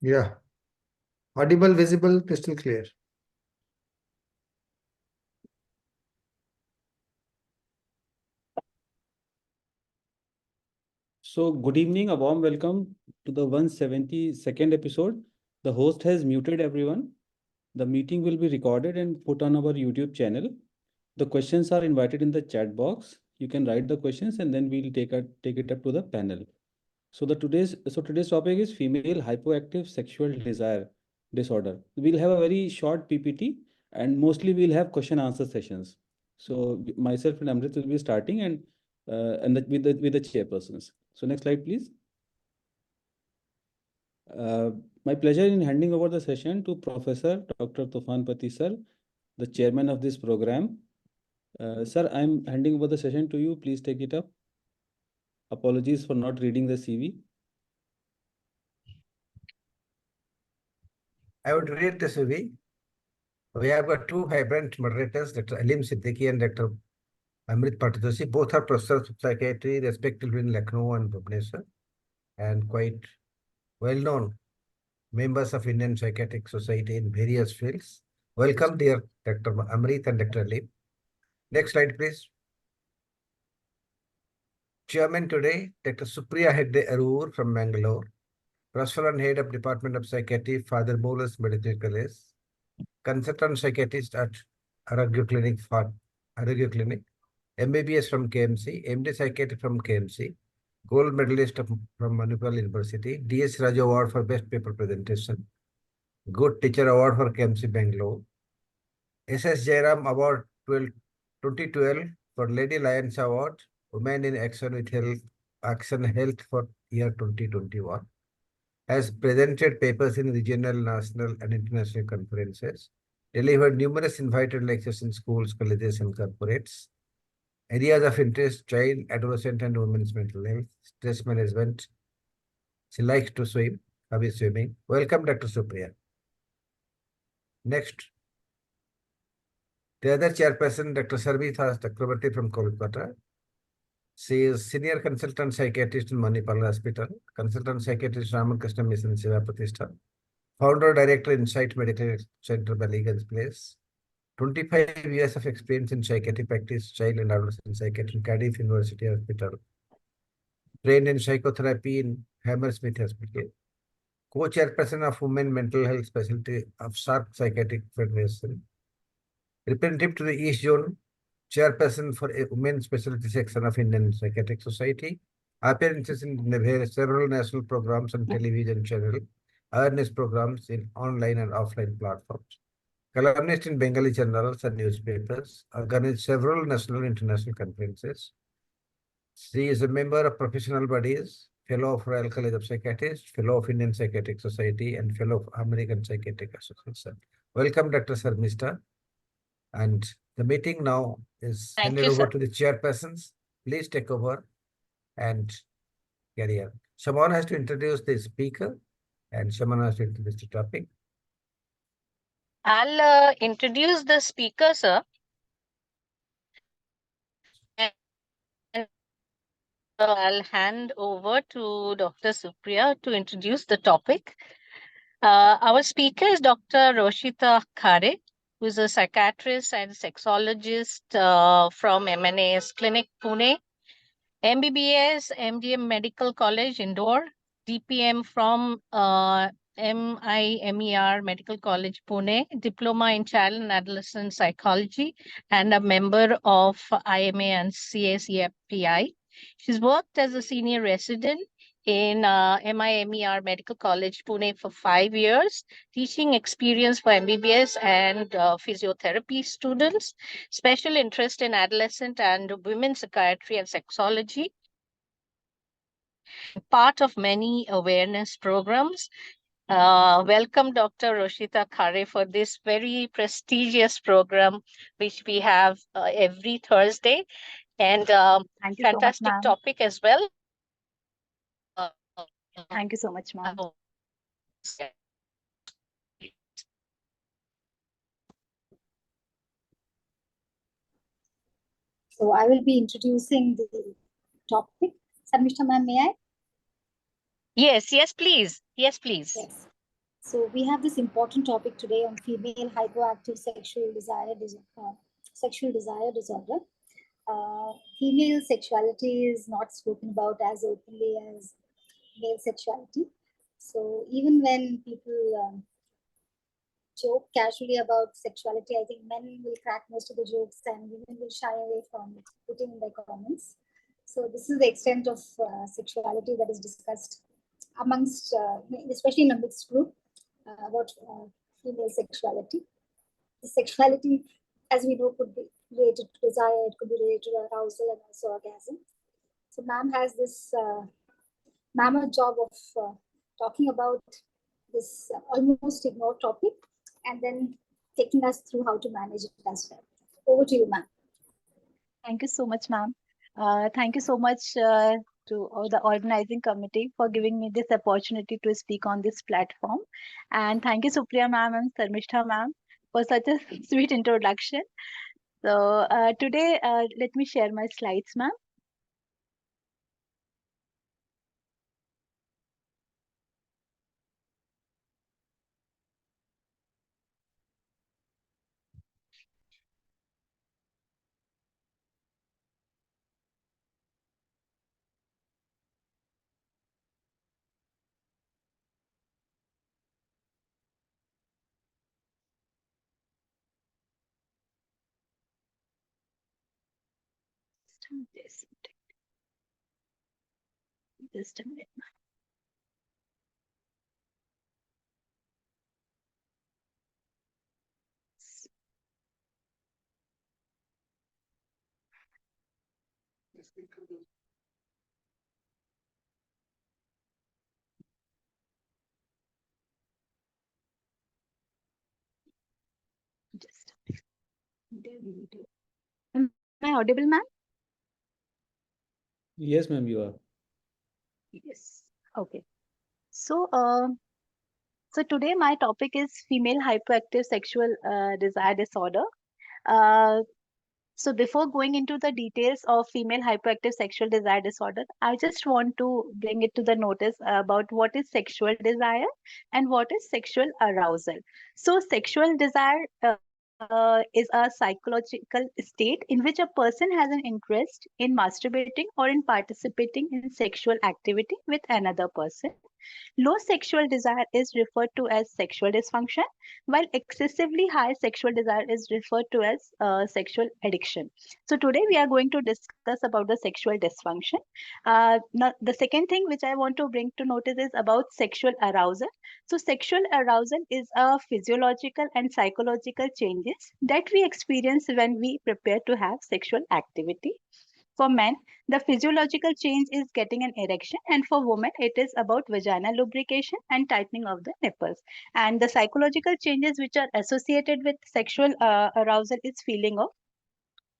Yeah. Audible, visible, crystal clear. So, good evening, a warm welcome to the 172nd episode. The host has muted everyone. The meeting will be recorded and put on our YouTube channel. The questions are invited in the chat box. You can write the questions and then we'll take it up to the panel. So today's topic is female hypoactive sexual desire disorder. We'll have a very short PPT and mostly we'll have question answer sessions. So myself and Amrit will be starting with the chairpersons. So next slide, please. Uh, my pleasure in handing over the session to Professor Dr. Tufan Pati sir, the chairman of this program. Sir, I'm handing over the session to you. Please take it up. Apologies for not reading the CV. I would read the CV. We have got two vibrant moderators, Dr. Alim Siddiqui and Dr. Amrit Patitosi. Both are professors of psychiatry, respectively in Lucknow and Bhubaneswar, and quite well-known members of Indian Psychiatric Society in various fields. Welcome, dear Dr. Amrit and Dr. Alim. Next slide, please. Chairman today, Dr. Supriya Hegde Arur from Bangalore. Professor and Head of Department of Psychiatry, Father Bolus Medical College. Consultant Psychiatrist at Aragya Clinic. MBBS from KMC. MD Psychiatry from KMC. Gold medalist from Manipal University. DS Raju Award for Best Paper Presentation. Good Teacher Award for KMC Bangalore. SS Jairam Award 2012 for Lady Lions Award. Women in Action with Health, Action Health for year 2021. Has presented papers in regional, national, and international conferences. Delivered numerous invited lectures in schools, colleges, and corporates. Areas of interest: child, adolescent, and women's mental health, stress management. She likes to swim, hobby swimming. Welcome, Dr. Supriya. Next. The other chairperson, Dr. Sarvitha Chakrabarti from Kolkata. She is Senior Consultant Psychiatrist in Manipal Hospital, Consultant Psychiatrist Ramakrishna Mission Seva Pratishtha, Founder Director Insight Medical Center, Baliganj Place. 25 years of experience in psychiatric practice, child and adolescent psychiatry in Cardiff University Hospital. Trained in psychotherapy in Hammersmith Hospital. Co-chairperson of Women Mental Health Specialty of SARC Psychiatric Federation. Representative to the East Zone, chairperson for a Women's Specialty Section of Indian Psychiatric Society. Appearances in several national programs on television channel, awareness programs in online and offline platforms. Columnist in Bengali journals and newspapers, organized several national and international conferences. She is a member of professional bodies, Fellow of Royal College of Psychiatrists, Fellow of Indian Psychiatric Society, and Fellow of American Psychiatric Association. Welcome, Dr. Sarmista. And the meeting now is handed over to the chairpersons. Please take over and carry on. Shaman has to introduce the speaker, and Shaman has to introduce the topic. I'll introduce the speaker, sir. And I'll hand over to Dr. Supriya to introduce the topic. Our speaker is Dr. Roshita Khare, who is a psychiatrist and sexologist from MNAS Clinic, Pune, MBBS, MDM Medical College, Indore, DPM from MIMER Medical College, Pune, Diploma in Child and Adolescent Psychology, and a member of IMA and CACFPI. She's worked as a senior resident in MIMER Medical College, Pune for 5 years, teaching experience for MBBS and physiotherapy students, special interest in adolescent and women's psychiatry and sexology, part of many awareness programs. Welcome, Dr. Roshita Khare, for this very prestigious program, which we have every Thursday, and fantastic topic as well. Thank you so much, ma'am. So I will be introducing the topic. Sarmishta, ma'am, may I? Yes, please. Yes, please. Yes. So we have this important topic today on female hypoactive sexual desire disorder. Female sexuality is not spoken about as openly as male sexuality. So even when people joke casually about sexuality, I think men will crack most of the jokes and women will shy away from it, putting in their comments. So this is the extent of sexuality that is discussed amongst, especially in a mixed group, about female sexuality. The sexuality, as we know, could be related to desire, it could be related to arousal and also orgasm. So ma'am has this mammoth job of talking about this almost ignored topic and then taking us through how to manage it as well. Over to you, ma'am. Thank you so much, ma'am. Thank you so much to all the organizing committee for giving me this opportunity to speak on this platform. And thank you, Supriya ma'am and Sarmishtha ma'am, for such a sweet introduction. So today, let me share my slides, ma'am. Just a minute. Just am I audible, ma'am? Yes, ma'am, you are. Yes. Okay. So, so today my topic is female hyperactive sexual desire disorder. So before going into the details of female hyperactive sexual desire disorder, I just want to bring it to the notice about what is sexual desire and what is sexual arousal. So sexual desire is a psychological state in which a person has an interest in masturbating or in participating in sexual activity with another person. Low sexual desire is referred to as sexual dysfunction, while excessively high sexual desire is referred to as sexual addiction. So today we are going to discuss about the sexual dysfunction. Now, the second thing which I want to bring to notice is about sexual arousal. So sexual arousal is a physiological and psychological changes that we experience when we prepare to have sexual activity. For men, the physiological change is getting an erection, and for women, it is about vaginal lubrication and tightening of the nipples. And the psychological changes which are associated with sexual arousal is feeling of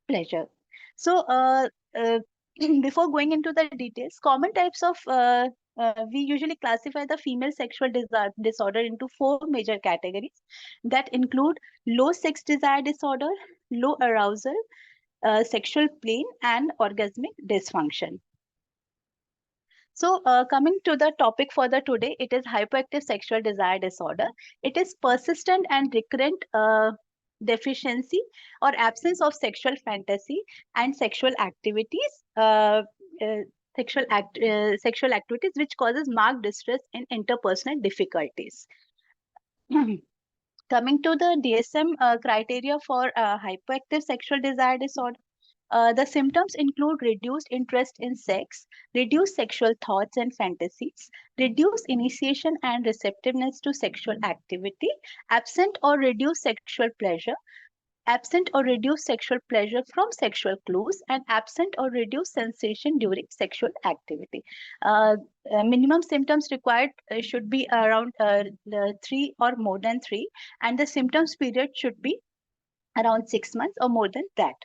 pleasure. So, before going into the details, common types of we usually classify the female sexual disorder into four major categories that include low sex desire disorder, low arousal, sexual pain, and orgasmic dysfunction. So coming to the topic for the today, it is hyperactive sexual desire disorder. It is persistent and recurrent deficiency or absence of sexual fantasy and sexual activities, sexual activities which causes marked distress and interpersonal difficulties. Coming to the DSM criteria for hyperactive sexual desire disorder, the symptoms include reduced interest in sex, reduced sexual thoughts and fantasies, reduced initiation and receptiveness to sexual activity, absent or reduced sexual pleasure, absent or reduced sexual pleasure from sexual clues, and absent or reduced sensation during sexual activity. Minimum symptoms required should be around 3 or more than 3, and the symptoms period should be around 6 months or more than that.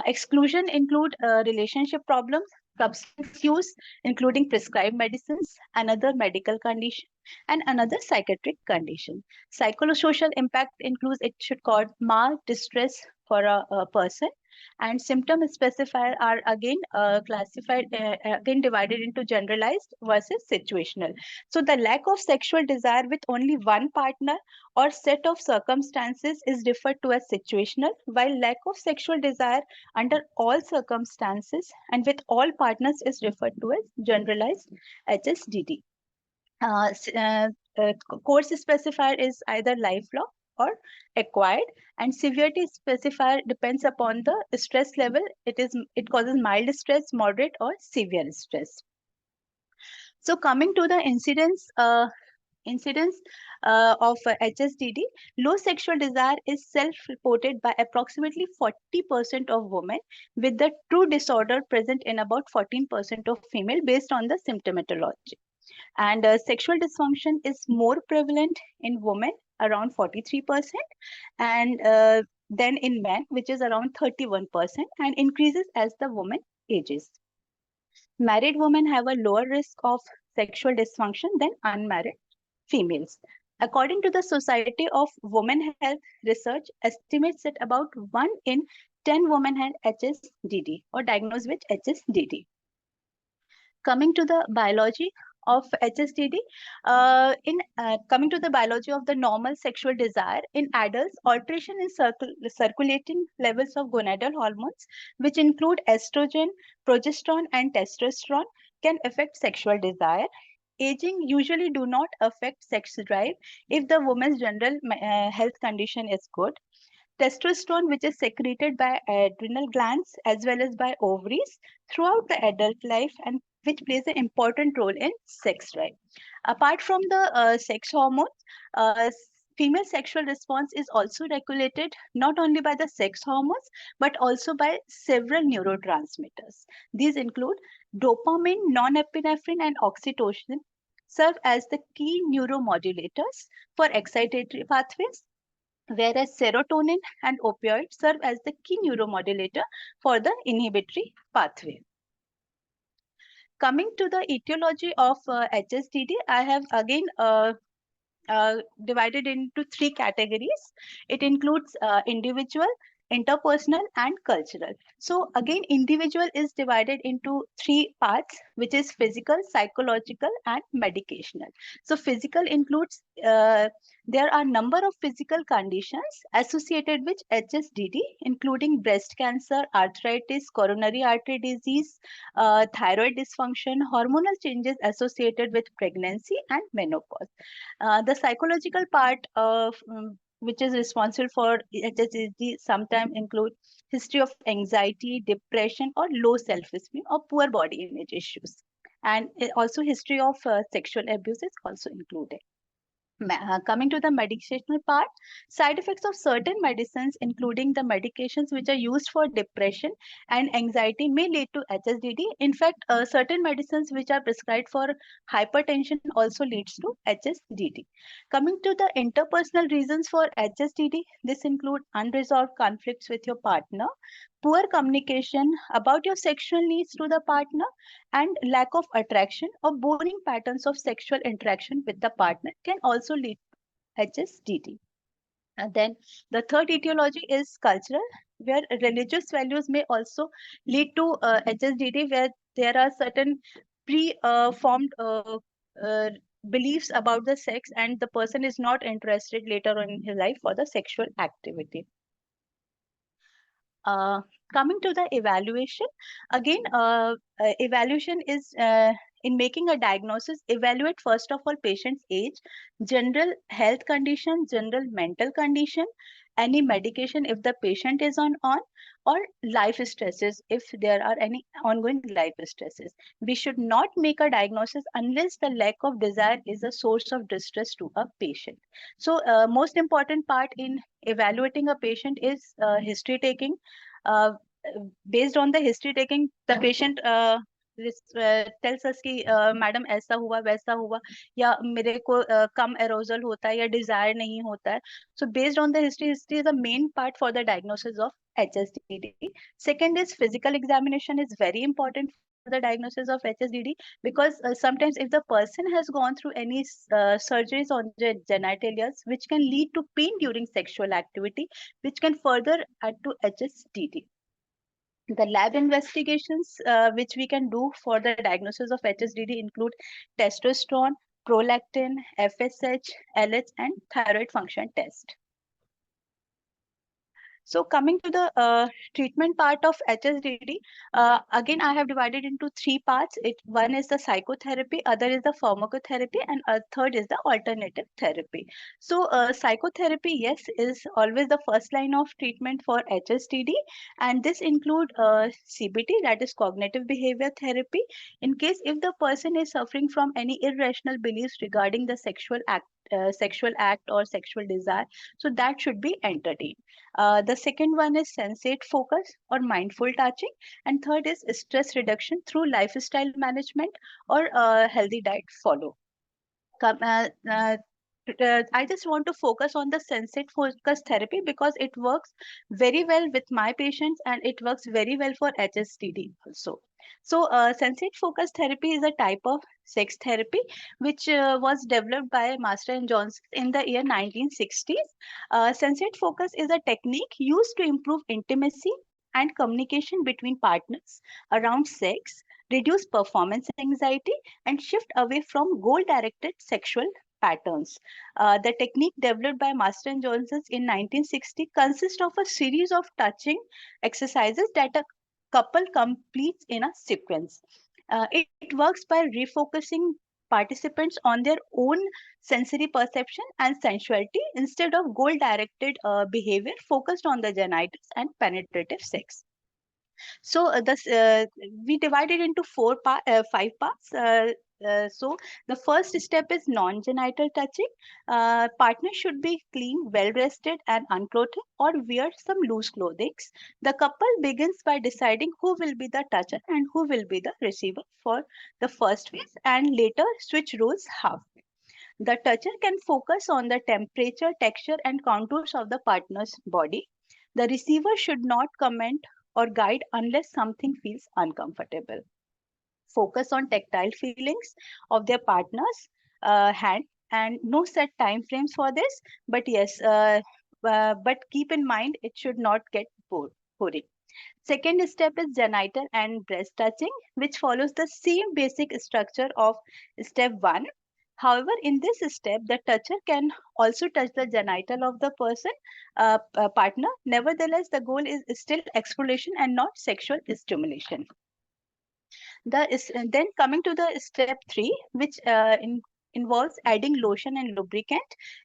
Exclusion include relationship problems, substance use, including prescribed medicines, another medical condition, and another psychiatric condition. Psychosocial impact includes it should cause marked distress for a person, And symptom specifier are again again divided into generalized versus situational. So the lack of sexual desire with only one partner or set of circumstances is referred to as situational, while lack of sexual desire under all circumstances and with all partners is referred to as generalized HSDD. Course specifier is either lifelong or acquired, and severity specifier depends upon the stress level. It causes mild stress, moderate, or severe stress. So coming to the incidence of HSDD, low sexual desire is self-reported by approximately 40% of women, with the true disorder present in about 14% of female based on the symptomatology. And sexual dysfunction is more prevalent in women, around 43%, and then in men, which is around 31%, and increases as the woman ages. Married women have a lower risk of sexual dysfunction than unmarried females. According to the Society of Women Health Research, estimates that about 1 in 10 women had HSDD or diagnosed with HSDD. Coming to the biology of HSDD, coming to the biology of the normal sexual desire in adults, alteration in circulating levels of gonadal hormones, which include estrogen, progesterone, and testosterone, can affect sexual desire. Aging usually do not affect sex drive if the woman's general health condition is good. Testosterone, which is secreted by adrenal glands as well as by ovaries throughout the adult life, and which plays an important role in sex drive. Apart from the sex hormones, female sexual response is also regulated not only by the sex hormones but also by several neurotransmitters. These include dopamine, norepinephrine, and oxytocin serve as the key neuromodulators for excitatory pathways, whereas serotonin and opioids serve as the key neuromodulator for the inhibitory pathway. Coming to the etiology of HSDD, I have again divided into 3 categories. It includes individual, interpersonal, and cultural. So again, individual is divided into 3 parts, which is physical, psychological, and medicational. So physical includes, there are number of physical conditions associated with HSDD, including breast cancer, arthritis, coronary artery disease, thyroid dysfunction, hormonal changes associated with pregnancy, and menopause. The psychological part of which is responsible for HSDD sometimes include history of anxiety, depression, or low self-esteem or poor body image issues. And also history of sexual abuse is also included. Coming to the medicational part, side effects of certain medicines, including the medications which are used for depression and anxiety, may lead to HSDD. In fact, certain medicines which are prescribed for hypertension also leads to HSDD. Coming to the interpersonal reasons for HSDD, this include unresolved conflicts with your partner, poor communication about your sexual needs to the partner, and lack of attraction or boring patterns of sexual interaction with the partner can also lead to HSDD. And then the third etiology is cultural, where religious values may also lead to HSDD, where there are certain pre-formed beliefs about the sex and the person is not interested later on in his life for the sexual activity. Coming to the evaluation, again, evaluation is in making a diagnosis, evaluate first of all patient's age, general health condition, general mental condition, any medication if the patient is on, or life stresses if there are any ongoing life stresses. We should not make a diagnosis unless the lack of desire is a source of distress to a patient. So most important part in evaluating a patient is history taking. Based on the history taking, the patient tells us कि madam ऐसा हुआ वैसा हुआ या मेरे को कम arousal होता है या desire नहीं होता है. So based on the history is the main part for the diagnosis of HSDD. Second is physical examination is very important for the diagnosis of HSDD, because sometimes if the person has gone through any surgeries on the genitalia which can lead to pain during sexual activity, which can further add to HSDD. The lab investigations which we can do for the diagnosis of HSDD include testosterone, prolactin, FSH, LH, and thyroid function test. So coming to the treatment part of HSDD, again I have divided into three parts. One is the psychotherapy, other is the pharmacotherapy, and third is the alternative therapy. So psychotherapy, yes, is always the first line of treatment for HSDD, and this include CBT, that is cognitive behavior therapy, in case if the person is suffering from any irrational beliefs regarding the sexual act or sexual desire, so that should be entertained. The second one is sensate focus or mindful touching, and third is stress reduction through lifestyle management or healthy diet follow. I just want to focus on the sensate focus therapy because it works very well with my patients and it works very well for HSDD also. So sensate focus therapy is a type of sex therapy which was developed by Master and Johnson in the year 1960s. Sensate focus is a technique used to improve intimacy and communication between partners around sex, reduce performance anxiety, and shift away from goal-directed sexual patterns. The technique developed by Master and Johnson in 1960 consists of a series of touching exercises that a couple completes in a sequence. It works by refocusing participants on their own sensory perception and sensuality instead of goal-directed behavior focused on the genitals and penetrative sex. So we divided into five parts. So the first step is non-genital touching. Partner should be clean, well-rested and unclothed or wear some loose clothing. The couple begins by deciding who will be the toucher and who will be the receiver for the first phase and later switch roles halfway. The toucher can focus on the temperature, texture and contours of the partner's body. The receiver should not comment or guide unless something feels uncomfortable. Focus on tactile feelings of their partner's hand and no set time frames for this, but yes, but keep in mind it should not get boring. Second step is genital and breast touching, which follows the same basic structure of step 1. However, in this step, the toucher can also touch the genital of the partner. Nevertheless, the goal is still exploration and not sexual stimulation. Then coming to the step 3, which involves adding lotion and lubricant.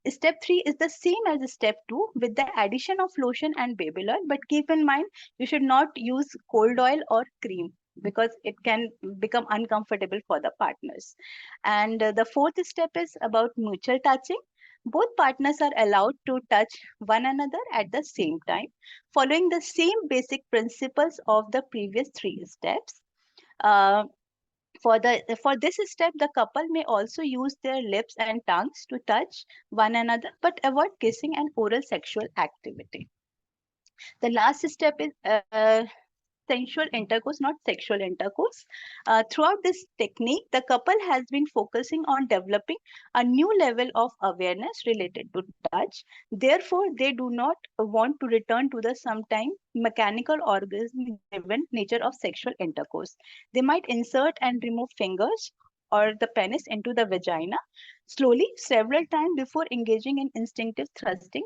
Step 3 is the same as step 2 with the addition of lotion and baby oil, but keep in mind you should not use cold oil or cream because it can become uncomfortable for the partners. And the fourth step is about mutual touching. Both partners are allowed to touch one another at the same time, following the same basic principles of the previous 3 steps. For this step, the couple may also use their lips and tongues to touch one another, but avoid kissing and oral sexual activity. The last step is sensual intercourse, not sexual intercourse. Throughout this technique, the couple has been focusing on developing a new level of awareness related to touch. Therefore, they do not want to return to the sometime mechanical orgasm-driven nature of sexual intercourse. They might insert and remove fingers or the penis into the vagina slowly several times before engaging in instinctive thrusting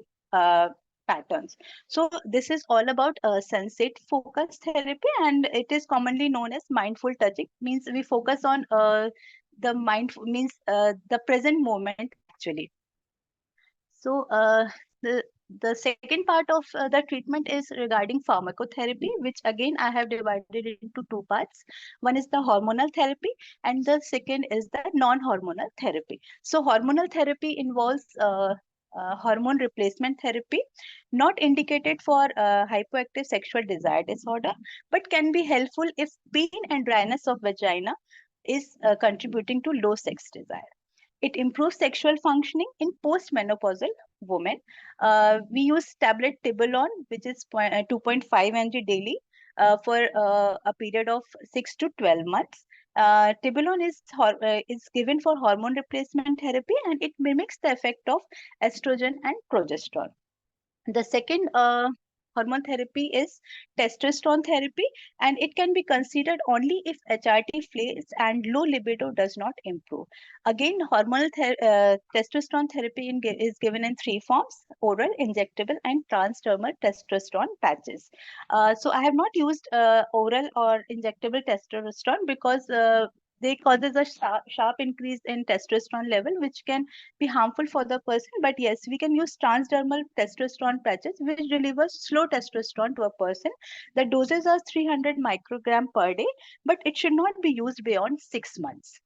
patterns. So this is all about sensate focus therapy, and it is commonly known as mindful touching. Means we focus on the the present moment actually. So the second part of the treatment is regarding pharmacotherapy, which again I have divided into 2 parts. One is the hormonal therapy and the second is the non-hormonal therapy. So hormonal therapy involves hormone replacement therapy, not indicated for hypoactive sexual desire disorder, but can be helpful if pain and dryness of vagina is contributing to low sex desire. It improves sexual functioning in postmenopausal women. We use tablet Tibolon, which is 2.5 mg daily for a period of 6 to 12 months. Tibolon is given for hormone replacement therapy and it mimics the effect of estrogen and progesterone. The second hormone therapy is testosterone therapy, and it can be considered only if HRT fails and low libido does not improve. Again, hormonal testosterone therapy is given in 3 forms: oral, injectable, and transdermal testosterone patches. So I have not used oral or injectable testosterone because they causes a sharp increase in testosterone level, which can be harmful for the person. But yes, we can use transdermal testosterone patches, which delivers slow testosterone to a person. The doses are 300 microgram per day, but it should not be used beyond 6 months.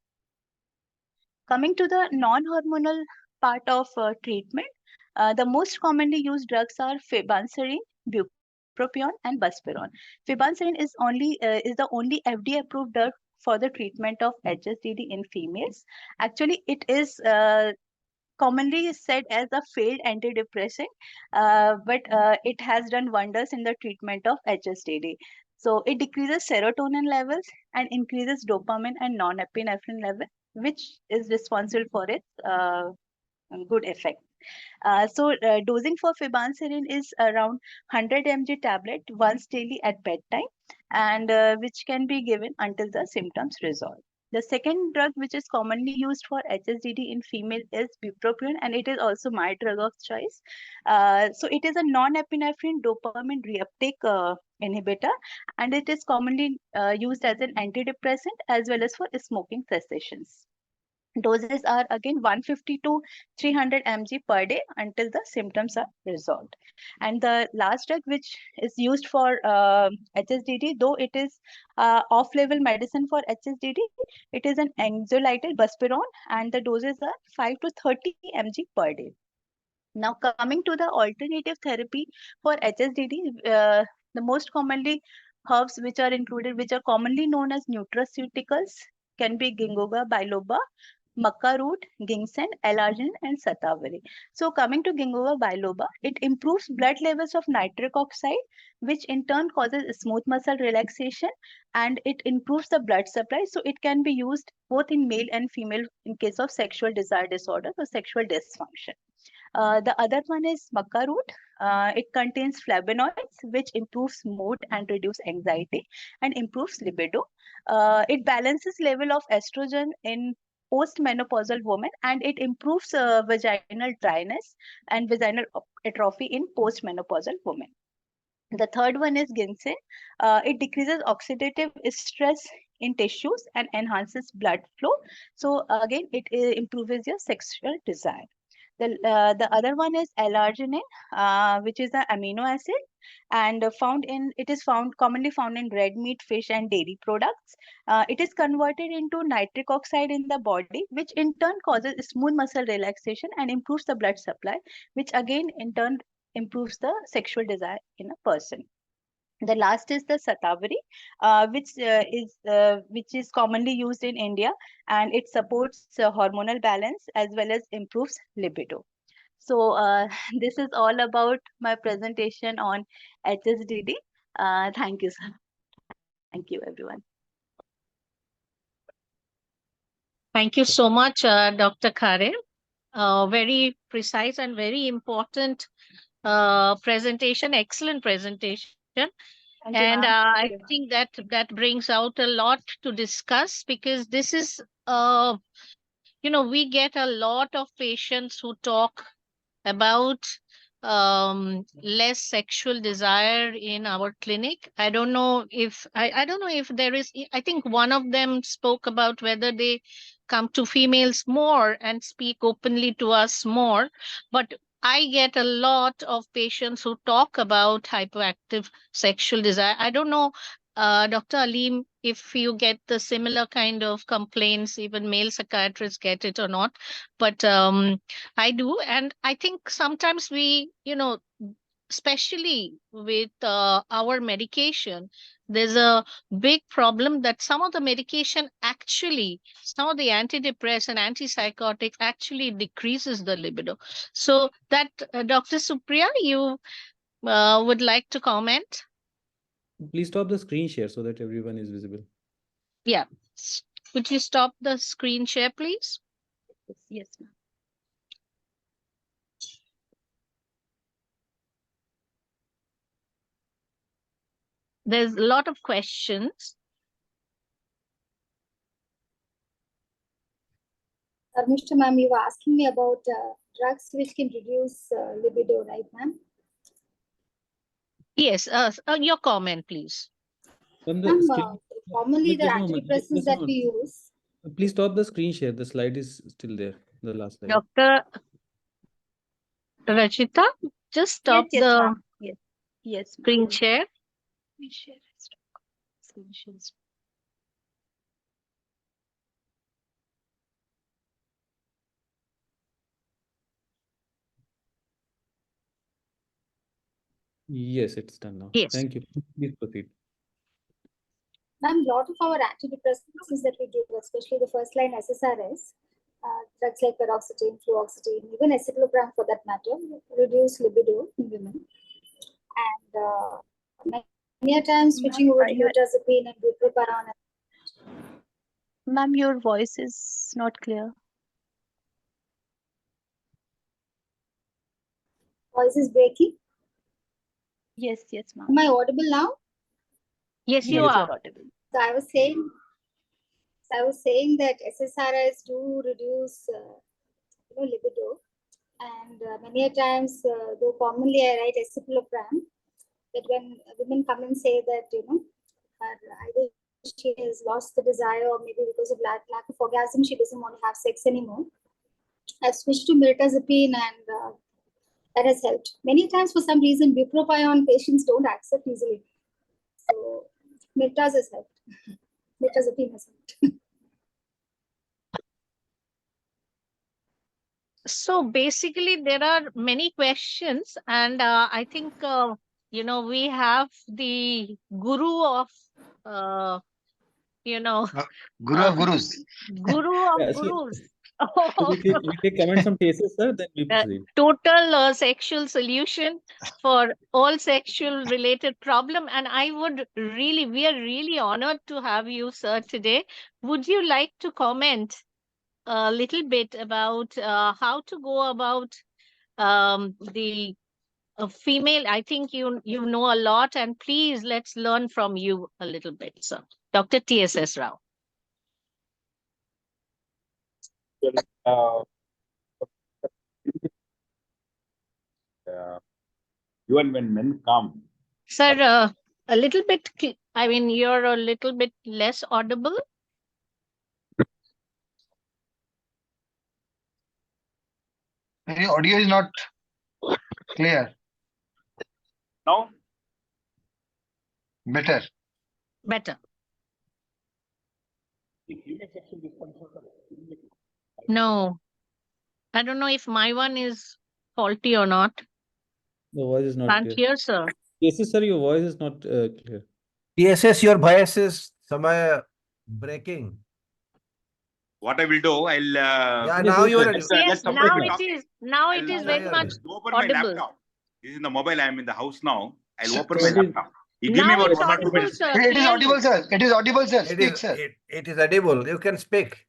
Coming to the non-hormonal part of treatment, the most commonly used drugs are fibanserine, bupropion, and buspirone. Fibanserine is the only FDA-approved drug for the treatment of HSDD in females. Actually, it is commonly said as a failed antidepressant, but it has done wonders in the treatment of HSDD. So it decreases serotonin levels and increases dopamine and norepinephrine level, which is responsible for its good effect. Dosing for fibanserine is around 100 mg tablet once daily at bedtime, and which can be given until the symptoms resolve. The second drug which is commonly used for HSDD in female is bupropion, and it is also my drug of choice. So it is a non-epinephrine dopamine reuptake inhibitor, and it is commonly used as an antidepressant as well as for smoking cessations. Doses are again 150 to 300 mg per day until the symptoms are resolved. And the last drug which is used for HSDD, though it is off-label medicine for HSDD, it is an anxiolytic buspirone, and the doses are 5 to 30 mg per day. Now coming to the alternative therapy for HSDD, the most commonly herbs which are included, which are commonly known as nutraceuticals, can be ginkgo biloba, maca root, ginseng, L-arginine, and shatavari. So coming to ginkgo biloba, it improves blood levels of nitric oxide, which in turn causes smooth muscle relaxation, and it improves the blood supply. So it can be used both in male and female in case of sexual desire disorder or sexual dysfunction. The other one is maca root. It contains flavonoids, which improves mood and reduce anxiety and improves libido. It balances level of estrogen in postmenopausal women, and it improves vaginal dryness and vaginal atrophy in postmenopausal women. The third one is ginseng. It decreases oxidative stress in tissues and enhances blood flow. So again, it improves your sexual desire. The other one is L-arginine, which is an amino acid, and it is commonly found in red meat, fish, and dairy products. It is converted into nitric oxide in the body, which in turn causes smooth muscle relaxation and improves the blood supply, which again in turn improves the sexual desire in a person. The last is the shatavari, which is commonly used in India, and it supports hormonal balance as well as improves libido. So this is all about my presentation on HSDD. Thank you, sir. Thank you, everyone. Thank you so much, Dr. Khare. Very precise and very important presentation, excellent presentation. Thank you, And ma'am. I think that brings out a lot to discuss, because this is, we get a lot of patients who talk about less sexual desire in our clinic. I don't know if there is, I think one of them spoke about whether they come to females more and speak openly to us more, but I get a lot of patients who talk about hypoactive sexual desire. I don't know, Dr. Aleem, if you get the similar kind of complaints, even male psychiatrists get it or not, but I do. And I think sometimes we, especially with our medication, there's a big problem that some of the medication actually, some of the antidepressant, antipsychotics actually decreases the libido. So that, Dr. Supriya, you would like to comment? Please stop the screen share so that everyone is visible. Yeah. Could you stop the screen share, please? Yes, ma'am. there's a lot of questions. Mr. Ma'am, you were asking me about drugs which can reduce libido, right, ma'am? Yes, your comment, please. From the Ma'am, screen, commonly the just a moment, antidepressants just a that we moment. use. Please stop the screen share. The slide is still there. The last slide. Dr. Rachita, just stop Yes, the ma'am. Yes, yes, ma'am. screen share. Screen share. Screen share. Yes, it's done now. Yes. Thank you. Please proceed. Ma'am, lot of our antidepressants that we give, especially the first line SSRIs, drugs like paroxetine, fluoxetine, even escitalopram for that matter, reduce libido in women. And many a times switching over to mirtazapine and bupropion. Ma'am, your voice is not clear. Voice is breaking. Yes, yes, ma'am. Am I audible now? Yes, you Yes, are. you're audible. So I was saying that SSRIs do reduce libido, and many a times, though commonly I write escitalopram, that when women come and say that either she has lost the desire or maybe because of lack of orgasm she doesn't want to have sex anymore, I've switched to mirtazapine, and that has helped. Many times for some reason bupropion patients don't accept easily, so mirtaz has helped. Mirtazapine has helped. So basically, there are many questions, and I think we have the guru of Guru of Gurus. guru of Yeah, gurus. so we take comments from cases, sir, then we proceed. Total sexual solution for all sexual related problem. And we are really honored to have you, sir, today. Would you like to comment a little bit about how to go about the female? I think you know a lot, and please let's learn from you a little bit, sir. Dr. TSS Rao. uh, even when men come, Sir, a little bit, I mean, you're a little bit less audible. Your audio is not clear. now Better. Better. the female sexual dysfunctions are extremely No, I don't know if my one is faulty or not. The voice is not Can't clear. hear, sir. Cases, sir, your voice is not clear. TSS, your voice is somewhere breaking. What I will do, I'll Yeah, Yes, now yes, you sir. are. let Yes, somebody now be it talking. is. Now it I'll is very Yeah, much open my audible. laptop. This is the mobile. I am in the house now. I'll So- open so my it is- laptop. You give me Now about it's 1 or 2 audible, minutes. sir. It is Clearly. audible, sir. It is audible, sir. It Speak, is. sir. It is audible. You can speak.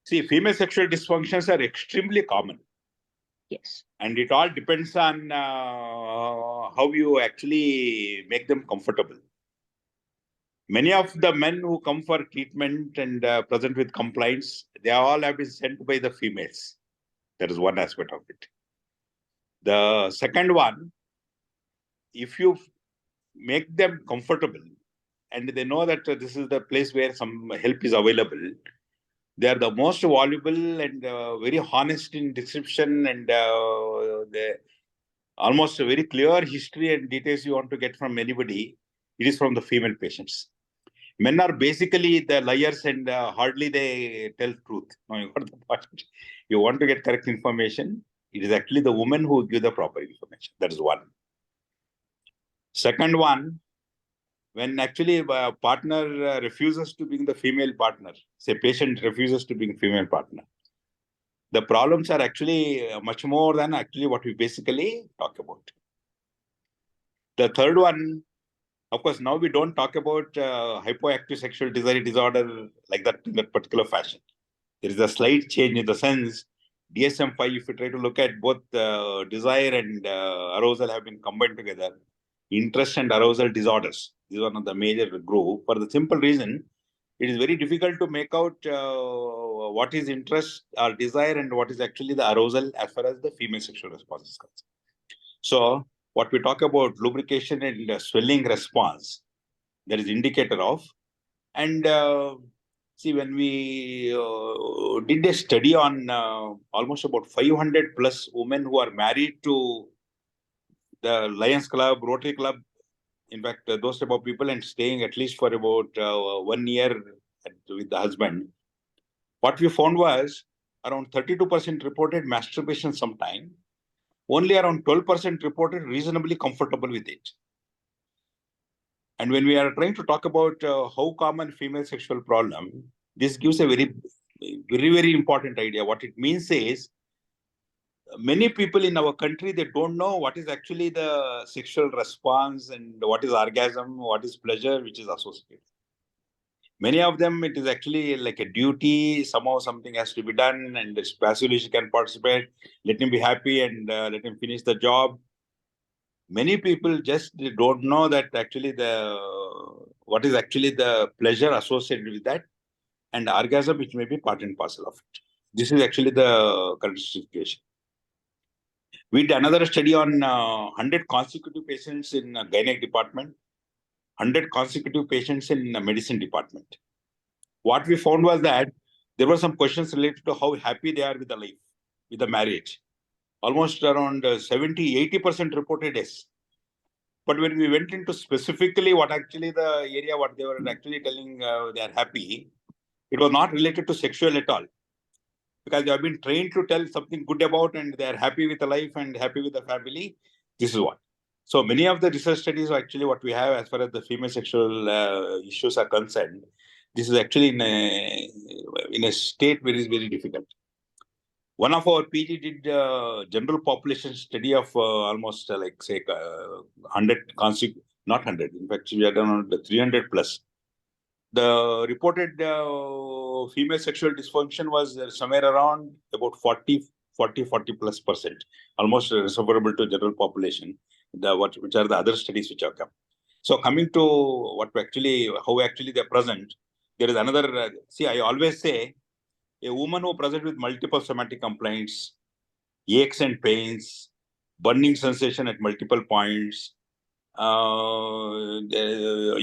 See, female sexual dysfunctions are extremely common, Yes. and it all depends on how you actually make them comfortable. Many of the men who come for treatment and present with complaints, they all have been sent by the females. That is one aspect of it. The second one, if you make them comfortable and they know that this is the place where some help is available, they are the most valuable and very honest in description, and they almost a very clear history and details you want to get from anybody. It is from the female patients. Men are basically the liars, and hardly they tell truth. Now you got the point. You want to get correct information, it is actually the woman who give the proper information. That is one. Second one, when actually a partner refuses to bring the female partner, say patient refuses to bring female partner, the problems are actually much more than actually what we basically talk about. The third one, of course, now we don't talk about hypoactive sexual desire disorder like that in that particular fashion. There is a slight change in the sense DSM-5, if you try to look at both desire and arousal have been combined together. interest and arousal disorders. This is one of the major group for the simple reason it is very difficult to make out what is interest or desire and what is actually the arousal as far as the female sexual response is concerned. So what we talk about lubrication and swelling response, that is indicator of. And see, when we did a study on almost about 500 plus women who are married to the Lions Club, Rotary Club, in fact, those type of people, and staying at least for about 1 year with the husband, what we found was around 32% reported masturbation sometime. Only around 12% reported reasonably comfortable with it. And when we are trying to talk about how common female sexual problem, this gives a very, very important idea. What it means is, many people in our country, they don't know what is actually the sexual response and what is orgasm, what is pleasure, which is associated. Many of them, it is actually like a duty. Somehow something has to be done, and passively she can participate. Let him be happy and let him finish the job. Many people just don't know that actually what is actually the pleasure associated with that, and orgasm, which may be part and parcel of it. This is actually the current situation. We did another study on 100 consecutive patients in gynec department, 100 consecutive patients in medicine department. What we found was that there were some questions related to how happy they are with the life, with the marriage. Almost around 70-80% reported yes. But when we went into specifically what actually the area, what they were actually telling they are happy, it was not related to sexual at all. Because they have been trained to tell something good about and they are happy with the life and happy with the family. This is what. So many of the research studies are actually what we have as far as the female sexual issues are concerned. This is actually in a state where it is very difficult. One of our PG did general population study of almost like say 100 not 100. In fact, we had done 300 plus. The reported female sexual dysfunction was somewhere around about 40 plus percent, almost reservable to general population. Which are the other studies which have come. So coming to how actually they're present, there is another. See, I always say, a woman who present with multiple somatic complaints, aches and pains, burning sensation at multiple points,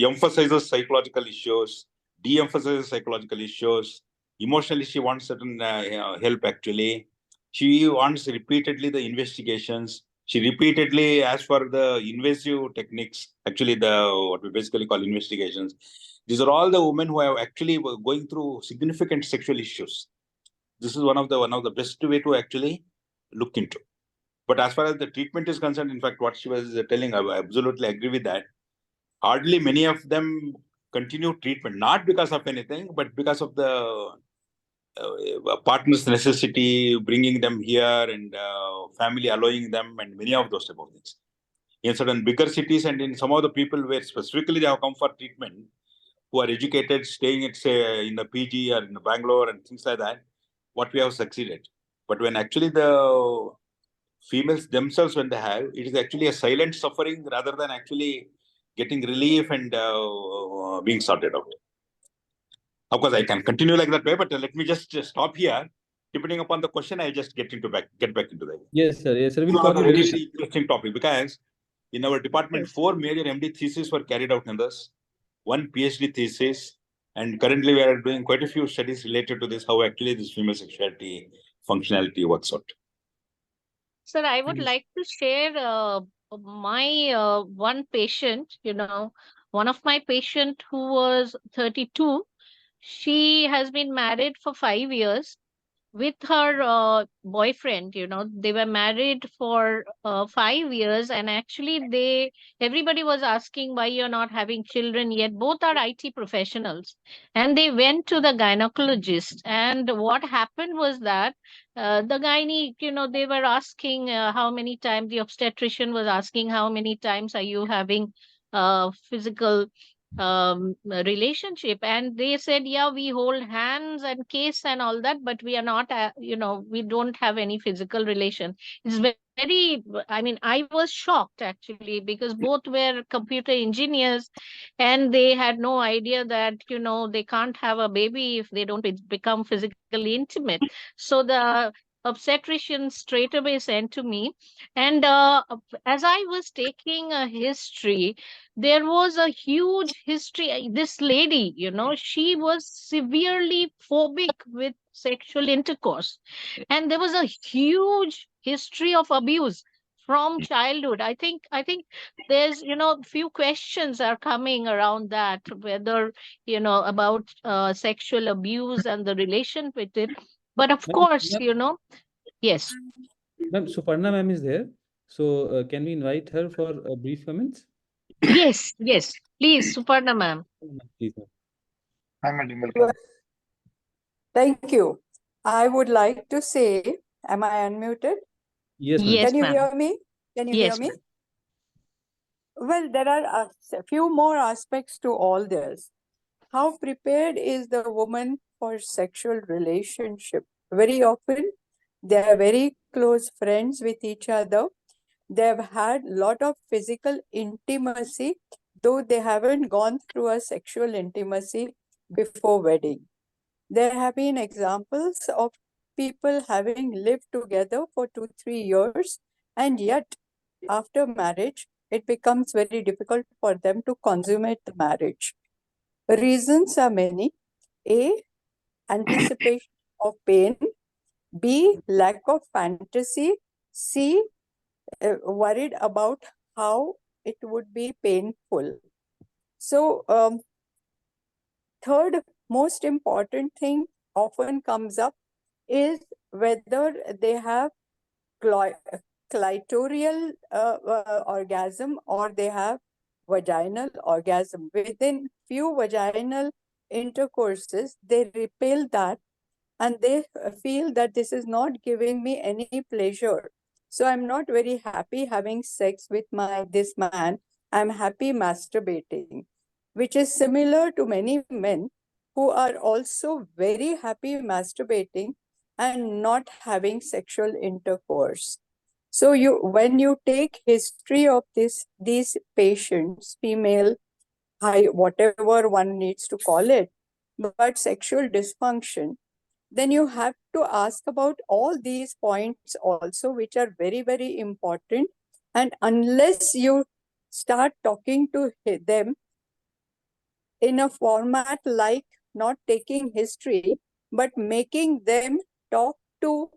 emphasizes psychological issues, de-emphasizes psychological issues. Emotionally, she wants certain help actually. She wants repeatedly the investigations. She repeatedly asks for the invasive techniques, actually what we basically call investigations. These are all the women who have actually going through significant sexual issues. This is one of the best way to actually look into. But as far as the treatment is concerned, in fact, what she was telling, I absolutely agree with that. Hardly many of them continue treatment, not because of anything, but because of the partner's necessity, bringing them here and family allowing them, and many of those type of things. In certain bigger cities and in some of the people where specifically they have come for treatment, who are educated, staying at say in the PG or in Bangalore and things like that, what we have succeeded. But when actually the females themselves, when they have, it is actually a silent suffering rather than actually getting relief and being sorted out. Of course, I can continue like that way, but let me just stop here. Depending upon the question, I just get back into that. Yes, sir. Yes, sir. We'll It's call a you very, very very interesting topic because in our department, 4 major MD theses were carried out in this, 1 PhD thesis, and currently we are doing quite a few studies related to this, how actually this female sexuality functionality works out. Sir, I would like to share my one patient, one of my patient who was 32. She has been married for 5 years with her boyfriend. They were married for 5 years, and actually everybody was asking why you're not having children yet. Both are IT professionals, and they went to the gynecologist, and what happened was that the gynae, they were asking how many times, the obstetrician was asking how many times are you having physical relationship, and they said, yeah, we hold hands and kiss and all that, but we are not, we don't have any physical relation. It's very, I mean, I was shocked actually, because both were computer engineers, and they had no idea that, they can't have a baby if they don't become physically intimate. So the obstetrician straight away sent to me, and as I was taking a history, there was a huge history. This lady, she was severely phobic with sexual intercourse. And there was a huge history of abuse from childhood. I think there's, few questions are coming around that, whether, about sexual abuse and the relation with it. But of course, yes. Ma'am, Suparna ma'am is there. So can we invite her for a brief comments? Yes, yes. Please, Suparna ma'am. Please, ma'am. Hi, madam. Welcome. Thank you. I would like to say, am I unmuted? Yes, ma'am. Yes, Can you ma'am. hear me? Can you Yes, hear me? ma'am. Well, there are a few more aspects to all this. How prepared is the woman for sexual relationship? Very often, they are very close friends with each other. They've had a lot of physical intimacy, though they haven't gone through a sexual intimacy before wedding. There have been examples of people having lived together for 2-3 years, and yet after marriage, it becomes very difficult for them to consummate the marriage. Reasons are many. A, anticipation of pain. B, lack of fantasy. C, worried about how it would be painful. So, third most important thing often comes up is whether they have clitoral orgasm or they have vaginal orgasm. Within few vaginal intercourses, they repel that and they feel that this is not giving me any pleasure. So I'm not very happy having sex with this man. I'm happy masturbating, which is similar to many men who are also very happy masturbating and not having sexual intercourse. So when you take history of these patients, female, high, whatever one needs to call it, but sexual dysfunction, then you have to ask about all these points also, which are very, very important. And unless you start talking to them in a format like not taking history, but making them talk to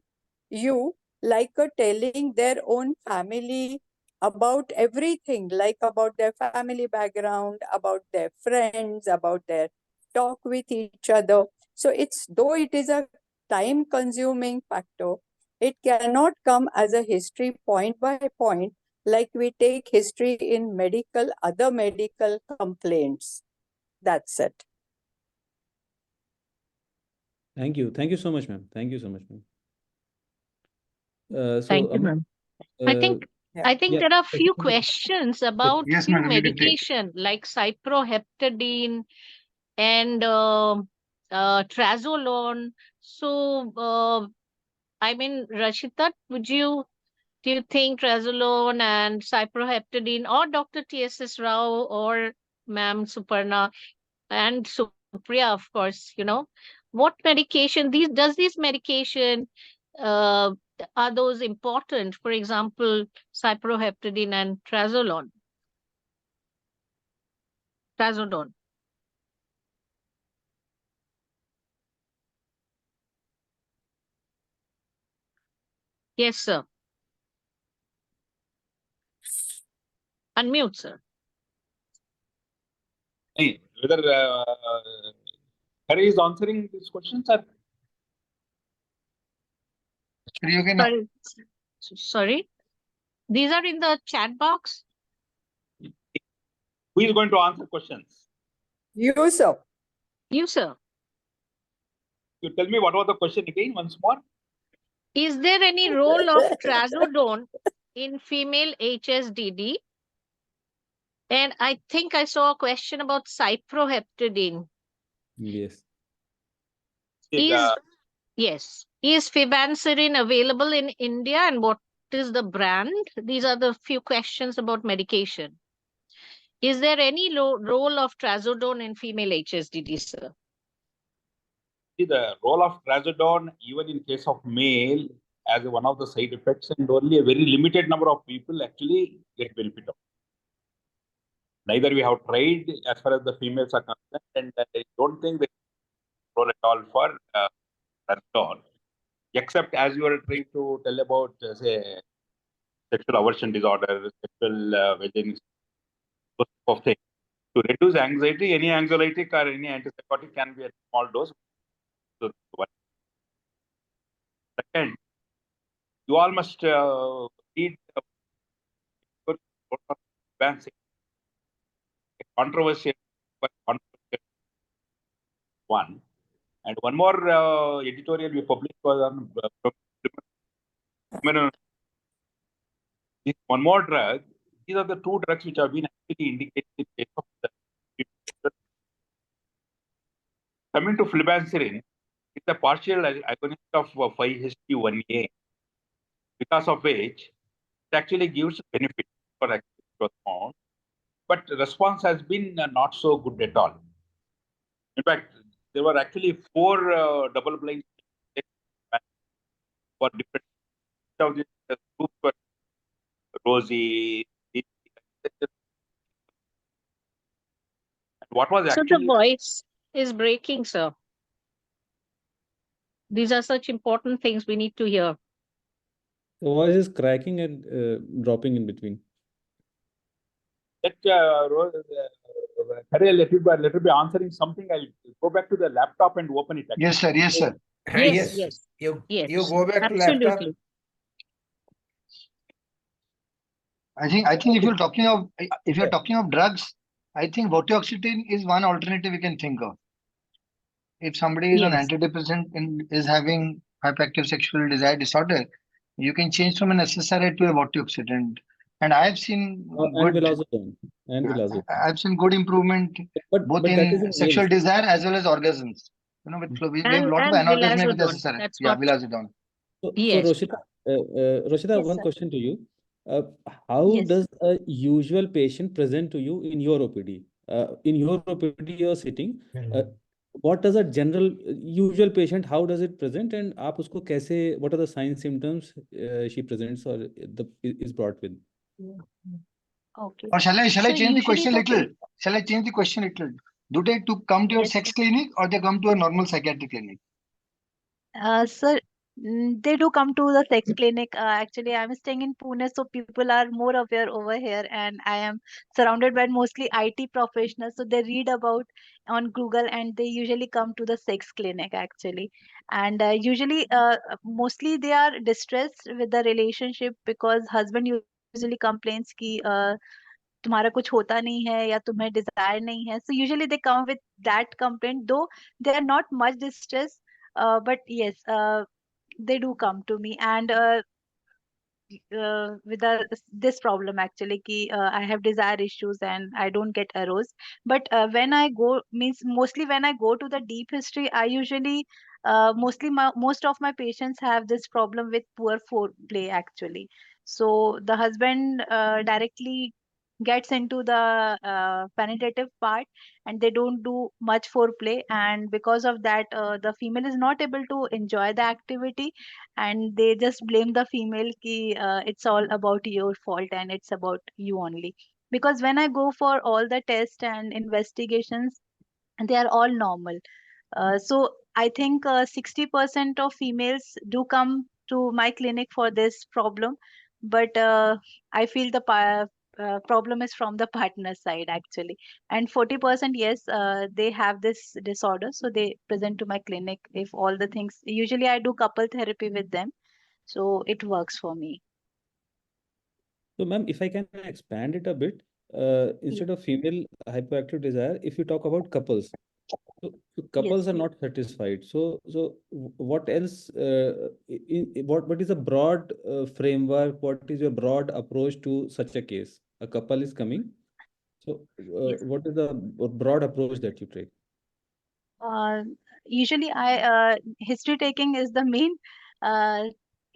you like telling their own family about everything, like about their family background, about their friends, about their talk with each other. So though it is a time consuming factor, it cannot come as a history point by point, like we take history in other medical complaints. That's it. Thank you. Thank you so much, ma'am. Thank you so much, ma'am. Thank you, ma'am. I think Yeah. I think yeah, there are few question- questions about Yes, few madam. You can take. medication like cyproheptadine and trazolone. So, I mean, Rashita, do you think trazolone and cyproheptadine, or Dr. T.S.S. Rao or Ma'am Suparna and Supriya, of course, what medication does this medication, uh, are those important? For example, cyproheptadine and trazodone. Yes, sir. Unmute, sir. Hey, whether Hari is answering these questions or You can. Sorry. Sorry. These are in the chat box. who is going to answer questions? You, sir. You, sir. You tell me what was the question again once more. Is there any role of trazodone in female HSDD? And I think I saw a question about cyproheptadine. Yes. Is Yes. Is Fibanserin available in India and what is the brand? These are the few questions about medication. Is there any role of trazodone in female HSDD, sir? See, the role of trazodone, even in case of male, as one of the side effects, and only a very limited number of people actually get benefit of it. Neither we have tried as far as the females are concerned, and I don't think there is role at all for trazodone, except as you were trying to tell about, say, sexual aversion disorder, sexual within those type of things. To reduce anxiety, any anxiolytic or any antipsychotic can be a small dose. So, second, you all must read advancing controversial one. And one more editorial we published was on one more drug. These are the two drugs which have been actually indicated in case of the coming to flibanserin. It's a partial agonist of 5-HT1A, because of which it actually gives benefit for active growth hormone, but response has been not so good at all. In fact, there were actually 4 double-blind for different of these groups were rosy. What was So the actually voice is breaking, sir. These are such important things we need to hear. The voice is cracking and dropping in between. let let me be answering something. I'll go back to the laptop and open it. Yes, sir. Yes, sir. Yes, yes, You yes, go back to laptop. absolutely. I think if you're talking of drugs, I think vortioxetine is one alternative we can think of. If somebody is on Yes. antidepressant and is having hyperactive sexual desire disorder, you can change from an SSRI to a vortioxetine. And I've seen And vilazodone. And vilazodone. I've seen good improvement But both that is in in sexual males. desire as well as orgasms. You know, we have a lot of And anorgasmia with vilazodone. SSRI. That's Yeah, what. vilazodone. So Yes. Roshita, Yes, one sir. question to you. How Yes. does a usual patient present to you in your OPD? In your OPD, you're sitting. What does a general usual patient, how does it present? And आप उसको कैसे, what are the signs, symptoms she presents or is brought with? Okay. Or shall I So change the usually question the little? Shall I change the question little? Do they come to your Yes, sex sir. clinic or they come to a normal psychiatric clinic? Sir, they do come to the sex clinic. Actually, I'm staying in Pune, so people are more aware over here, and I am surrounded by mostly IT professionals. So they read about on Google, and they usually come to the sex clinic actually. And usually, mostly they are distressed with the relationship because husband usually complains कि तुम्हारा कुछ होता नहीं है या तुम्हें desire नहीं है. So usually they come with that complaint, though they are not much distressed. But yes, they do come to me and with this problem actually ki I have desire issues and I don't get aroused. But when I go means mostly when I go to the deep history, I usually most of my patients have this problem with poor foreplay actually. So the husband directly gets into the penetrative part and they don't do much foreplay, and because of that the female is not able to enjoy the activity, and they just blame the female ki it's all about your fault and it's about you only. Because when I go for all the tests and investigations, they are all normal. So I think 60% of females do come to my clinic for this problem, but I feel the problem is from the partner side actually. And 40%, yes, they have this disorder, so they present to my clinic if all the things. Usually, I do couple therapy with them, so it works for me. So, ma'am, if I can expand it a bit, instead of female hyperactive desire, if you talk about couples, so couples Yes. are not satisfied. So what else? What is a broad framework? What is your broad approach to such a case? A couple is coming. So, Yes. what is the broad approach that you take? Usually, history taking is the main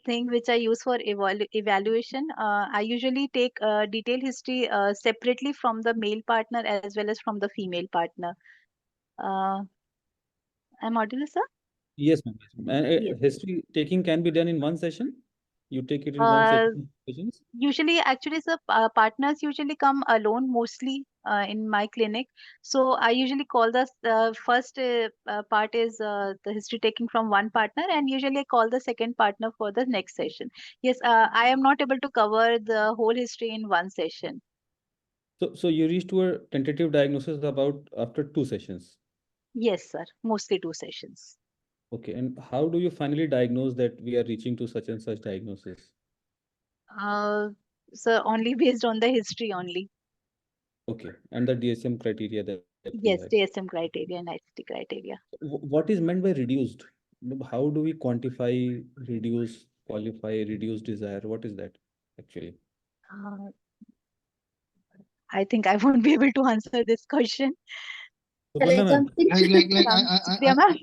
thing which I use for evaluation. I usually take detailed history separately from the male partner as well as from the female partner. I'm audible, sir? Yes, ma'am. And Yes. history taking can be done in one session. You take it in one Uh, session. Usually, actually, sir, partners usually come alone mostly in my clinic. So I usually call the first part is the history taking from one partner, and usually I call the second partner for the next session. Yes, I am not able to cover the whole history in one session. So you reach to a tentative diagnosis about after 2 sessions. Yes, sir, mostly 2 sessions. Okay, and how do you finally diagnose that we are reaching to such and such diagnosis? Uh, so only based on the history only. Okay, and the DSM criteria that we have. Yes, DSM criteria and ICT criteria. What is meant by reduced? How do we quantify, reduce, qualify, reduce desire? What is that actually? Uh, I think I won't be able to answer this question. Shall I Suparna ma'am, jump in? Supriya ma'am?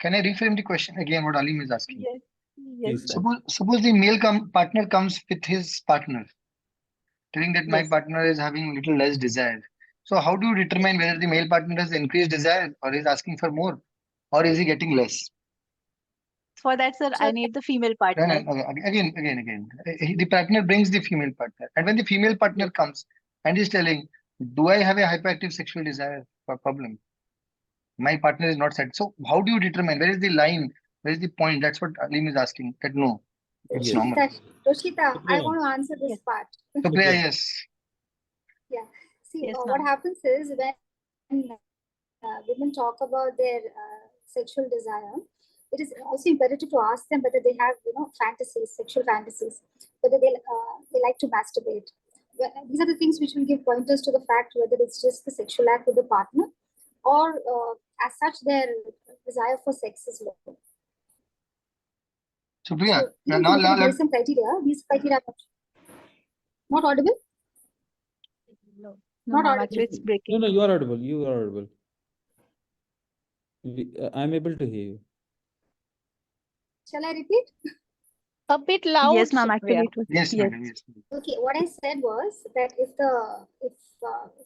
Can I reframe the question again? What Alim is asking. Yes, yes, please. sir. Suppose the male partner comes with his partner, telling that my Yes. partner is having little less desire. So how do you determine whether the male partner has increased desire or is asking for more, or is he getting less? For that, sir, I need the female partner. Again. The partner brings the female partner, and when the female partner comes and is telling, "Do I have a hyperactive sexual desire or problem? My partner is not said." So how do you determine where is the line? Where is the point? That's what Alim is asking. That no, it's Yes. normal. Roshita, I Supriya want to answer this Yes. part. So Priya, Yes. yes. Yeah. See, Yes, what ma'am. happens is when women talk about their sexual desire, it is also imperative to ask them whether they have, fantasies, sexual fantasies, whether they like to masturbate. These are the things which will give pointers to the fact whether it's just the sexual act with the partner or as such their desire for sex is low. So Priya, So even if you look at the DSM criteria, these criteria are not audible. No, Not ma'am, audible. actually it's No, breaking. no, you are audible. You are audible. I'm able to hear you. Shall I repeat? A bit loud, Yes, ma'am, Supriya. actually it was. yes, Yes. madam, yes. Okay, what I said was that if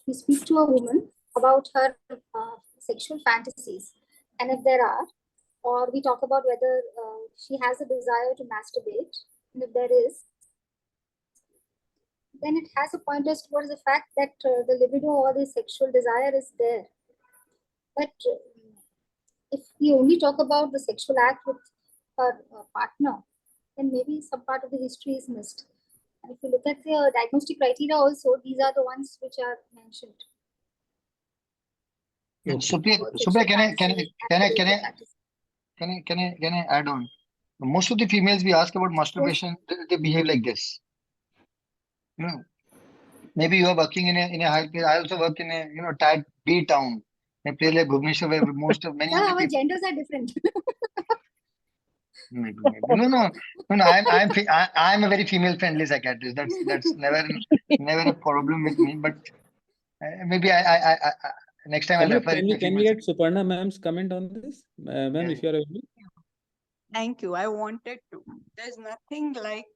we speak to a woman about her sexual fantasies, and if there are, or we talk about whether she has a desire to masturbate, and if there is, then it has a pointers towards the fact that the libido or the sexual desire is there. But if we only talk about the sexual act with her partner, then maybe some part of the history is missed. And if you look at the diagnostic criteria also, these are the ones which are mentioned. Okay. So Priya, can I add on? Most of the females we ask about masturbation, they behave like this. Maybe you are working in a high place. I also work in a tight B town, a place like Bhubaneswar, where many of the Our people. genders are different. Maybe. No. I'm a very female friendly psychiatrist. That's never a problem with me. But maybe I next time I'll refer Can my we female. get Suparna ma'am's comment on this? Ma'am, if you are able. Thank you. I wanted to. There's nothing like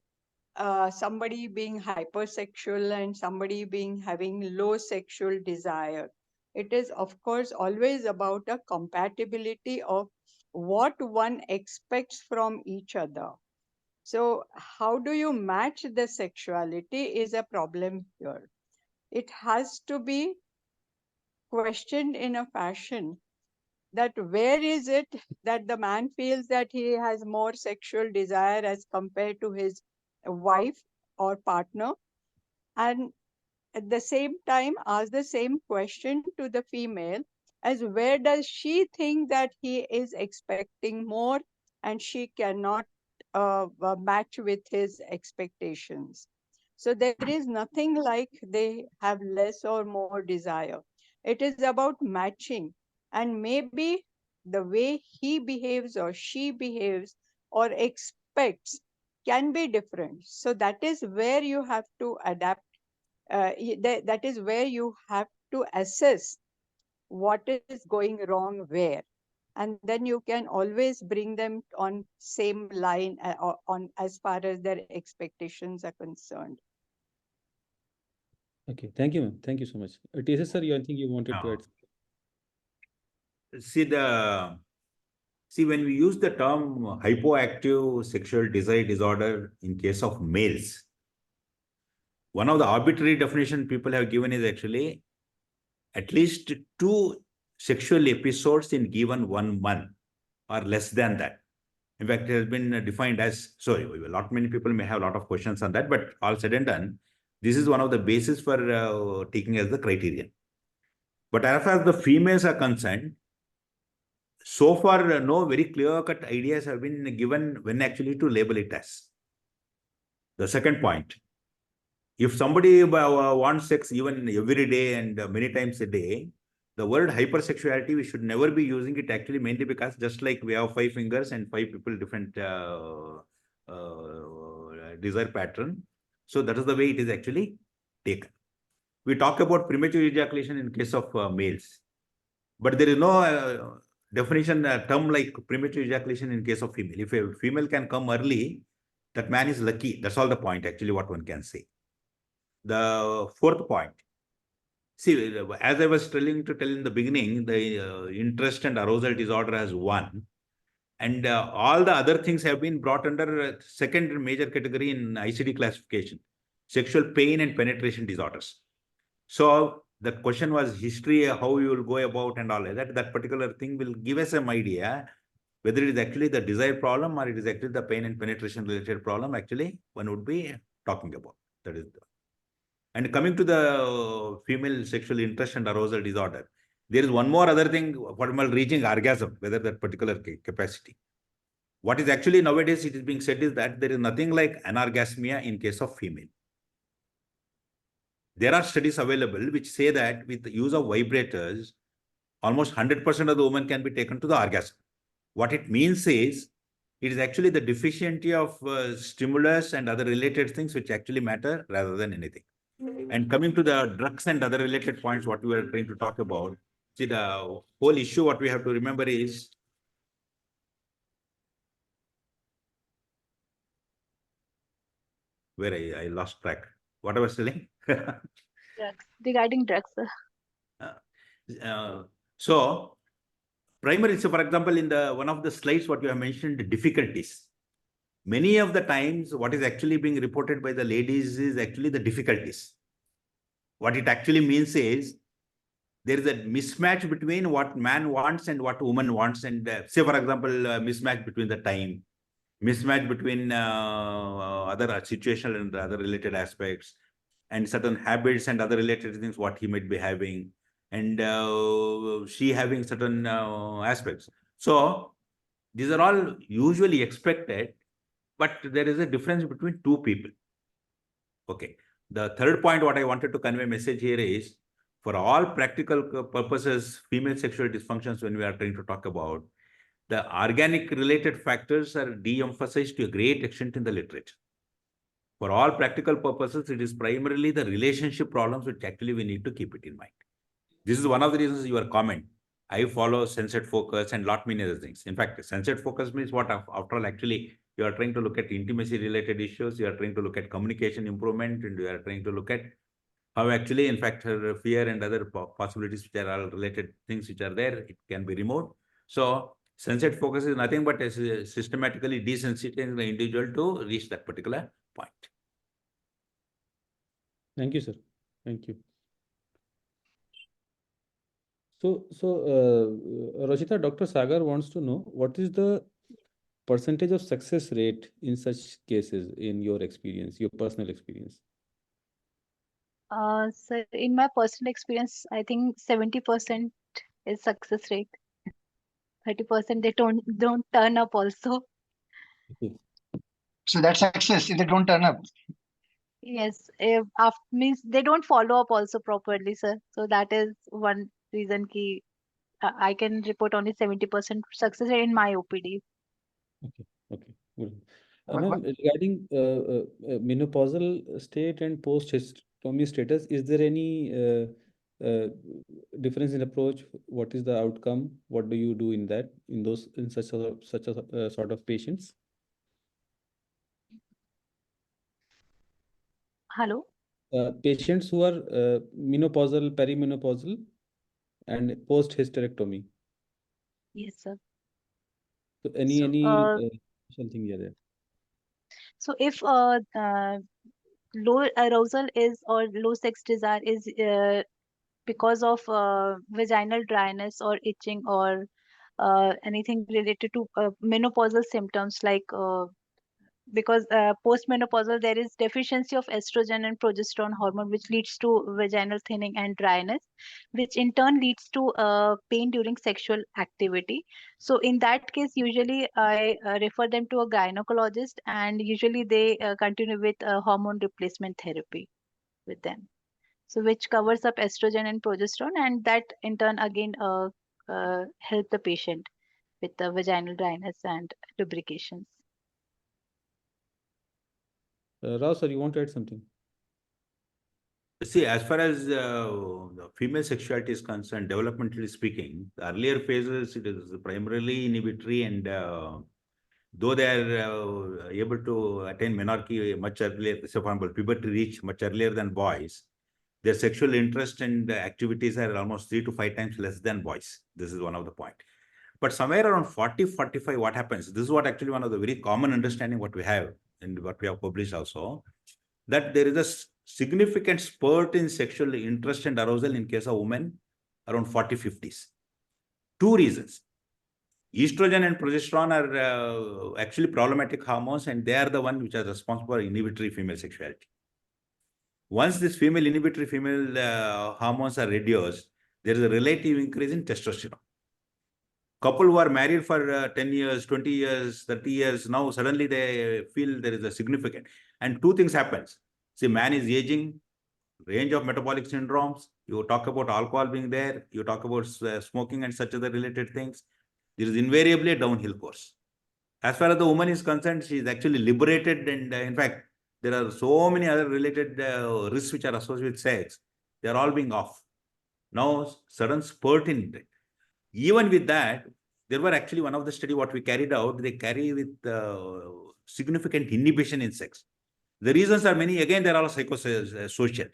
somebody being hypersexual and somebody being having low sexual desire. It is, of course, always about a compatibility of what one expects from each other. So, how do you match the sexuality is a problem here. It has to be questioned in a fashion that where is it that the man feels that he has more sexual desire as compared to his wife or partner, and at the same time ask the same question to the female as where does she think that he is expecting more and she cannot match with his expectations. So there is nothing like they have less or more desire. It is about matching, and maybe the way he behaves or she behaves or expects can be different. So that is where you have to adapt that is where you have to assess what is going wrong where, and then you can always bring them on same line on as far as their expectations are concerned. Okay, thank you, ma'am. Thank you so much. TSS sir, I think you wanted to add. See, when we use the term hypoactive sexual desire disorder in case of males, one of the arbitrary definition people have given is actually at least 2 sexual episodes in given 1 month or less than that. In fact, it has been defined as, sorry, many people may have a lot of questions on that, but all said and done, this is one of the basis for taking as the criterion. But as far as the females are concerned, so far, no very clear-cut ideas have been given when actually to label it as. The second point, if somebody wants sex even every day and many times a day, the word hypersexuality, we should never be using it actually mainly because just like we have 5 fingers and 5 people different desire pattern. So that is the way it is actually taken. We talk about premature ejaculation in case of males, but there is no definition term like premature ejaculation in case of female. If a female can come early, that man is lucky. That's all the point actually what one can say. The fourth point, see, as I was tell in the beginning, the interest and arousal disorder has won, and all the other things have been brought under second major category in ICD classification, sexual pain and penetration disorders. So the question was history, how you will go about and all that. That particular thing will give us some idea whether it is actually the desire problem or it is actually the pain and penetration related problem. Actually, one would be talking about. That is. And coming to the female sexual interest and arousal disorder, there is one more other thing, what while reaching orgasm, whether that particular capacity. What is actually nowadays it is being said is that there is nothing like anorgasmia in case of female. There are studies available which say that with the use of vibrators, almost 100% of the women can be taken to the orgasm. What it means is, it is actually the deficiency of stimulus and other related things which actually matter rather than anything. And coming to the drugs and other related points, what we were trying to talk about, see the whole issue, what we have to remember is, where I lost track. What I was telling? Drugs. Regarding drugs, sir. So, primary, so for example, in the one of the slides, what you have mentioned, difficulties. Many of the times, what is actually being reported by the ladies is actually the difficulties. What it actually means is, there is a mismatch between what man wants and what woman wants. And say, for example, mismatch between the time, mismatch between other situational and other related aspects, and certain habits and other related things, what he might be having, and she having certain aspects. So these are all usually expected, but there is a difference between 2 people. Okay. The third point, what I wanted to convey message here is, for all practical purposes, female sexual dysfunctions, when we are trying to talk about, the organic related factors are de-emphasized to a great extent in the literature. For all practical purposes, it is primarily the relationship problems which actually we need to keep it in mind. This is one of the reasons your comment. I follow sensate focus and lot many other things. In fact, sensate focus means what? After all, actually, you are trying to look at intimacy related issues, you are trying to look at communication improvement, and you are trying to look at how actually, in fact, her fear and other possibilities which are all related things which are there, it can be removed. So sensate focus is nothing but systematically desensitizing the individual to reach that particular point. Thank you, sir. Thank you. So, Rachita, Dr. Sagar wants to know what is the percentage of success rate in such cases in your experience, your personal experience? So in my personal experience, I think 70% is success rate. 30% they don't turn up also. Okay. So that's success if they don't turn up. Yes, if after means they don't follow up also properly, sir. So that is one reason ki I can report only 70% success rate in my OPD. Okay. Okay. Good. What- Ma'am, regarding menopausal state and hysterectomy status, is there any difference in approach? What is the outcome? What do you do in that, in such a sort of patients? Hello. Patients who are menopausal, perimenopausal, and post hysterectomy. Yes, sir. So any So, special thing here there? So if low arousal is or low sex desire is because of vaginal dryness or itching or anything related to menopausal symptoms like because postmenopausal there is deficiency of estrogen and progesterone hormone which leads to vaginal thinning and dryness, which in turn leads to pain during sexual activity. So in that case usually I refer them to a gynecologist, and usually they continue with hormone replacement therapy with them, so which covers up estrogen and progesterone, and that in turn again help the patient with the vaginal dryness and lubrications. Rao sir, you want to add something? See, as far as the female sexuality is concerned, developmentally speaking, the earlier phases, it is primarily inhibitory, and though they are able to attain menarche much earlier, so for example, puberty reach much earlier than boys, their sexual interest and activities are almost 3 to 5 times less than boys. This is one of the point. But somewhere around 40, 45, what happens? This is what actually one of the very common understanding what we have and what we have published also, that there is a significant spurt in sexual interest and arousal in case of women around 40, 50s. Two reasons. Estrogen and progesterone are actually problematic hormones, and they are the one which are responsible for inhibitory female sexuality. Once this inhibitory female hormones are reduced, there is a relative increase in testosterone. Couple who are married for 10 years, 20 years, 30 years, now suddenly they feel there is a significant. And two things happens. See, man is aging, range of metabolic syndromes. You talk about alcohol being there. You talk about smoking and such other related things. There is invariably a downhill course. As far as the woman is concerned, she is actually liberated. And in fact, there are so many other related risks which are associated with sex. They are all being off. Now, sudden spurt in it. Even with that, there were actually one of the study what we carried out, they carry with significant inhibition in sex. The reasons are many. Again, there are psychosocial.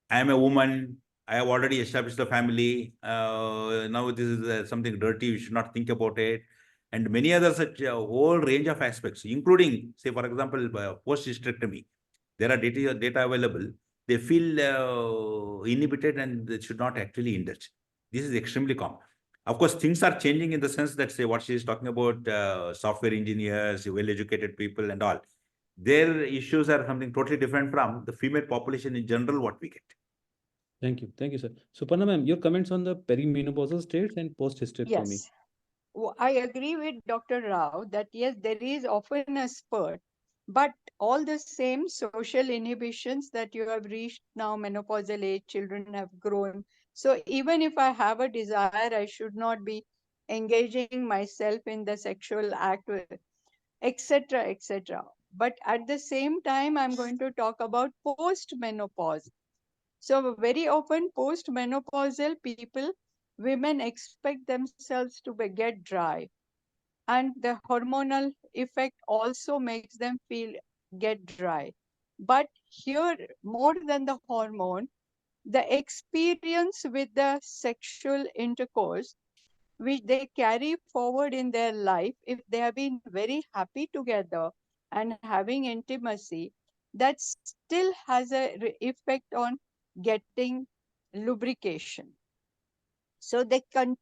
I am a woman. I have already established a family. Now this is something dirty. You should not think about it. And many other such whole range of aspects, including, say, for example, post-hysterectomy. There are data available. They feel inhibited and they should not actually indulge. This is extremely common. Of course, things are changing in the sense that, say, what she is talking about, software engineers, well-educated people and all. Their issues are something totally different from the female population in general, what we get. Thank you. Thank you, sir. Suparna ma'am, your comments on the perimenopausal states and post-hysterectomy. Yes. I agree with Dr. Rao that yes, there is often a spurt, but all the same social inhibitions that you have reached now, menopausal age, children have grown. So even if I have a desire, I should not be engaging myself in the sexual act, etc., etc. But at the same time, I'm going to talk about post-menopause. So very often post-menopausal people, women expect themselves to get dry, and the hormonal effect also makes them feel get dry. But here, more than the hormone, the experience with the sexual intercourse which they carry forward in their life, if they have been very happy together and having intimacy, that still has a effect on getting lubrication. So they can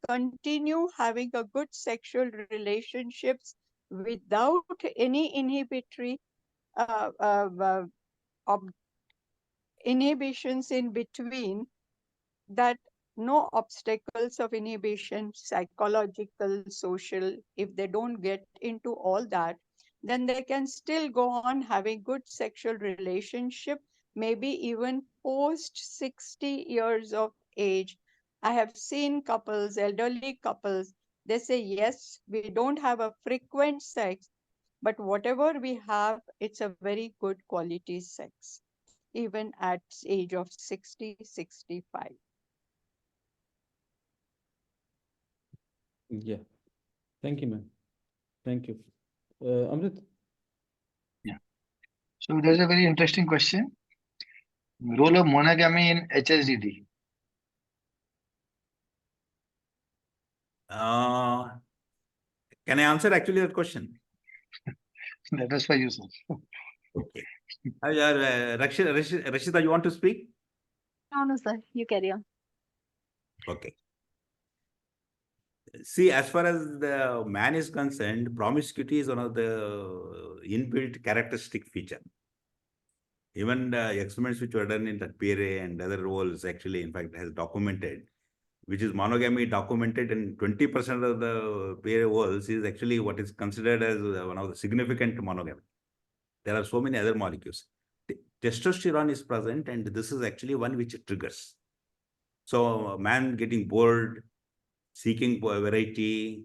continue having a good sexual relationships without any inhibitory ob- inhibitions in between, that no obstacles of inhibition, psychological, social. If they don't get into all that, then they can still go on having good sexual relationship, maybe even post 60 years of age. I have seen couples, elderly couples, they say, yes, we don't have a frequent sex, but whatever we have, it's a very good quality sex. even at age of 60, 65. Yeah. Thank you, ma'am. Thank you. Amrit? Yeah. So there's a very interesting question. Role of monogamy in HSDD. Can I answer actually that question? That was for you, sir. Okay. Rashida, you want to speak? No, sir. You carry on. Okay. See, as far as the man is concerned, promiscuity is one of the inbuilt characteristic feature. Even the experiments which were done in that PRA and other roles actually, in fact, has documented, which is monogamy documented in 20% of the PRA roles is actually what is considered as one of the significant monogamy. There are so many other molecules. Testosterone is present, and this is actually one which triggers. So, a man getting bored, seeking variety,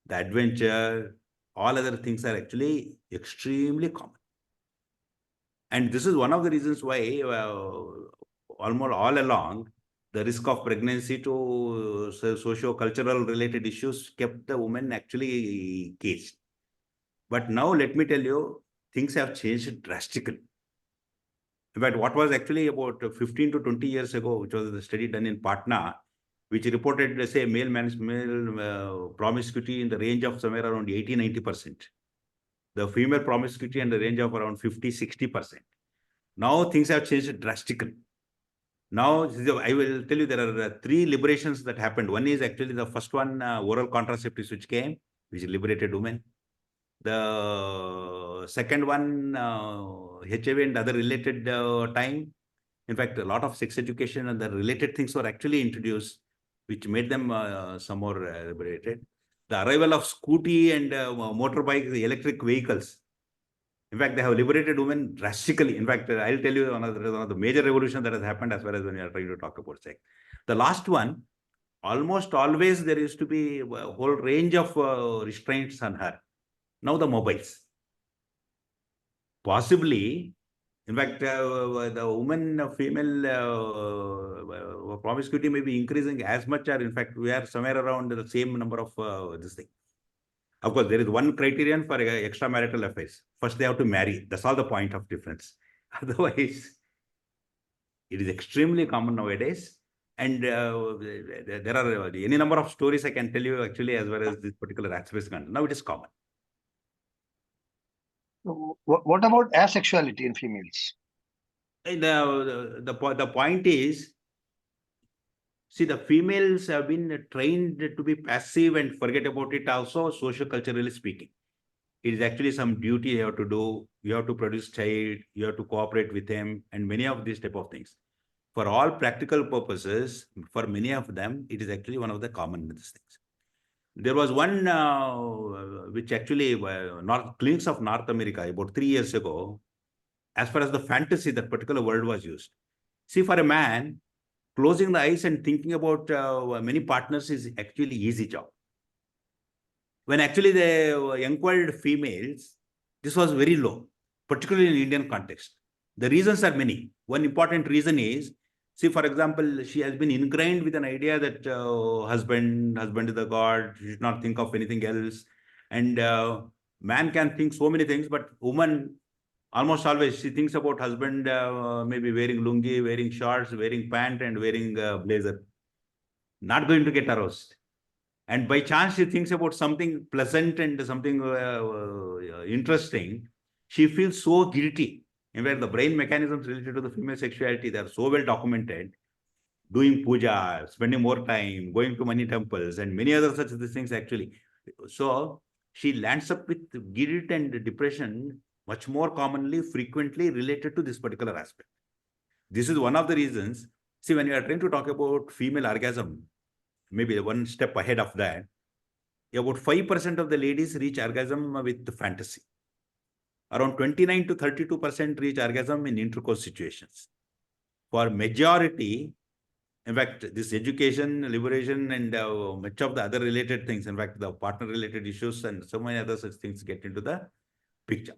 the adventure, all other things are actually extremely common. And this is one of the reasons why almost all along, the risk of pregnancy to socio-cultural related issues kept the woman actually caged. But now let me tell you, things have changed drastically. In fact, what was actually about 15 to 20 years ago, which was the study done in Patna, which reported, let's say, male promiscuity in the range of somewhere around 80-90%. The female promiscuity in the range of around 50-60%. Now things have changed drastically. Now, I will tell you there are three liberations that happened. One is actually the first one, oral contraceptives which came, which liberated women. The second one, HIV and other related time. In fact, a lot of sex education and the related things were actually introduced, which made them some more liberated. The arrival of scooty and motorbikes, the electric vehicles. In fact, they have liberated women drastically. In fact, I'll tell you one of the major revolution that has happened as far as when you are trying to talk about sex. The last one, almost always there used to be a whole range of restraints on her. Now the mobiles. Possibly, in fact, the woman, female promiscuity may be increasing as much, or in fact, we are somewhere around the same number of this thing. Of course, there is one criterion for extramarital affairs. First, they have to marry. That's all the point of difference. Otherwise, it is extremely common nowadays. And there are any number of stories I can tell you actually as well as this particular aspect is concerned. Now it is common. What about asexuality in females? The point is, see, the females have been trained to be passive and forget about it also, socio-culturally speaking. It is actually some duty you have to do. You have to produce child, you have to cooperate with him, and many of these type of things. For all practical purposes, for many of them, it is actually one of the common things. There was one which actually, clinics of North America, about 3 years ago, as far as the fantasy, that particular word was used. See, for a man, closing the eyes and thinking about many partners is actually easy job. When actually they inquired females, this was very low, particularly in Indian context. The reasons are many. One important reason is, see, for example, she has been ingrained with an idea that husband is the God, she should not think of anything else. And man can think so many things, but woman, almost always, she thinks about husband maybe wearing lungi, wearing shorts, wearing pant, and wearing blazer. Not going to get aroused. And by chance, she thinks about something pleasant and something interesting. She feels so guilty. In fact, the brain mechanisms related to the female sexuality, they are so well documented. Doing puja, spending more time, going to many temples, and many other such things actually. So she lands up with guilt and depression much more commonly, frequently related to this particular aspect. This is one of the reasons. See, when you are trying to talk about female orgasm, maybe one step ahead of that, about 5% of the ladies reach orgasm with fantasy. Around 29 to 32% reach orgasm in intercourse situations. For majority, in fact, this education, liberation, and much of the other related things, in fact, the partner-related issues and so many other such things get into the picture.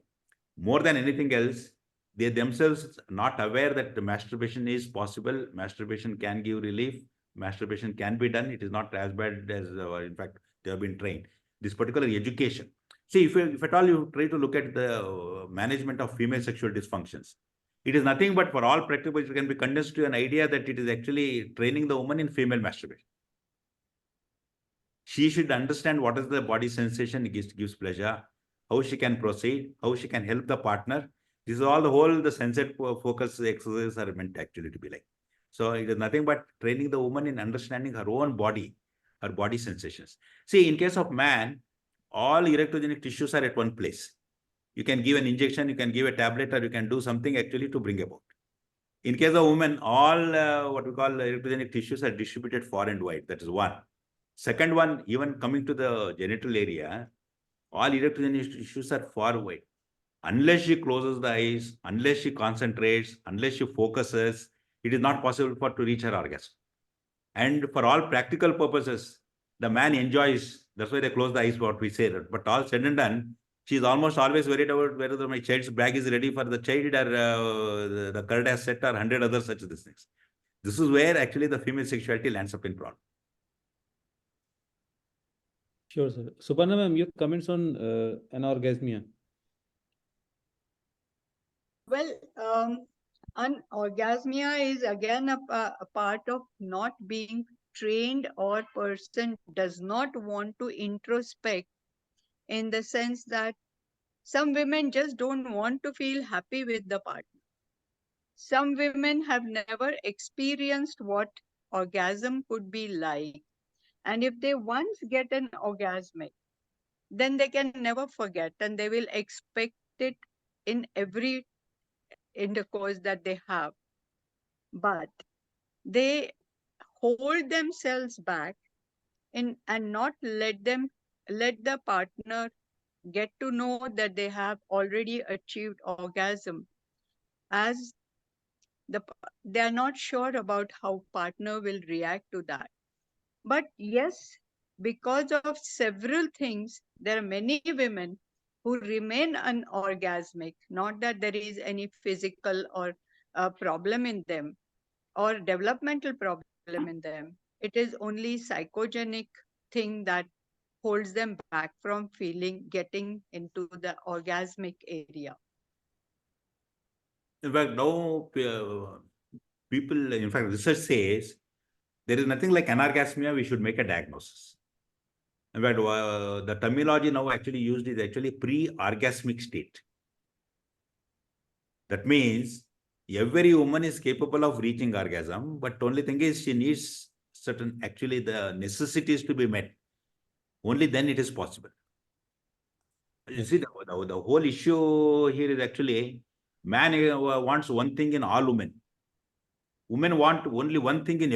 More than anything else, They themselves not aware that the masturbation is possible. Masturbation can give relief. Masturbation can be done. It is not as bad as, in fact, they have been trained. This particular education. See, if at all you try to look at the management of female sexual dysfunctions, it is nothing but for all practical, it can be condensed to an idea that it is actually training the woman in female masturbation. She should understand what is the body sensation it gives pleasure, how she can proceed, how she can help the partner. This is all the sensate focus exercises are meant actually to be like. So it is nothing but training the woman in understanding her own body, her body sensations. See, in case of man, all erectogenic tissues are at one place. You can give an injection, you can give a tablet, or you can do something actually to bring about. In case of women, all what we call erectogenic tissues are distributed far and wide. That is one. Second one, even coming to the genital area, all erectogenic tissues are far away. Unless she closes the eyes, unless she concentrates, unless she focuses, it is not possible for to reach her orgasm. And for all practical purposes, the man enjoys. That's why they close the eyes, what we say. But all said and done, she is almost always worried about whether my child's bag is ready for the child, or the curd has set, or 100 other such things. This is where actually the female sexuality lands up in problem. Sure, sir. Suparna ma'am, your comments on anorgasmia. Well, anorgasmia is again a part of not being trained, or person does not want to introspect, in the sense that some women just don't want to feel happy with the partner. Some women have never experienced what orgasm could be like. And if they once get an orgasmic, then they can never forget, and they will expect it in every intercourse that they have. But they hold themselves back and not let the partner get to know that they have already achieved orgasm, as they are not sure about how partner will react to that. But yes, because of several things, there are many women who remain unorgasmic, not that there is any physical or problem in them or developmental problem in them. It is only psychogenic thing that holds them back from getting into the orgasmic area. In fact, now people, in fact, research says there is nothing like anorgasmia. We should make a diagnosis. In fact, the terminology now actually used is actually pre-orgasmic state. That means every woman is capable of reaching orgasm, but only thing is she needs certain, actually the necessities to be met. Only then it is possible. You see, the whole issue here is actually man wants one thing in all women. Women want only one thing in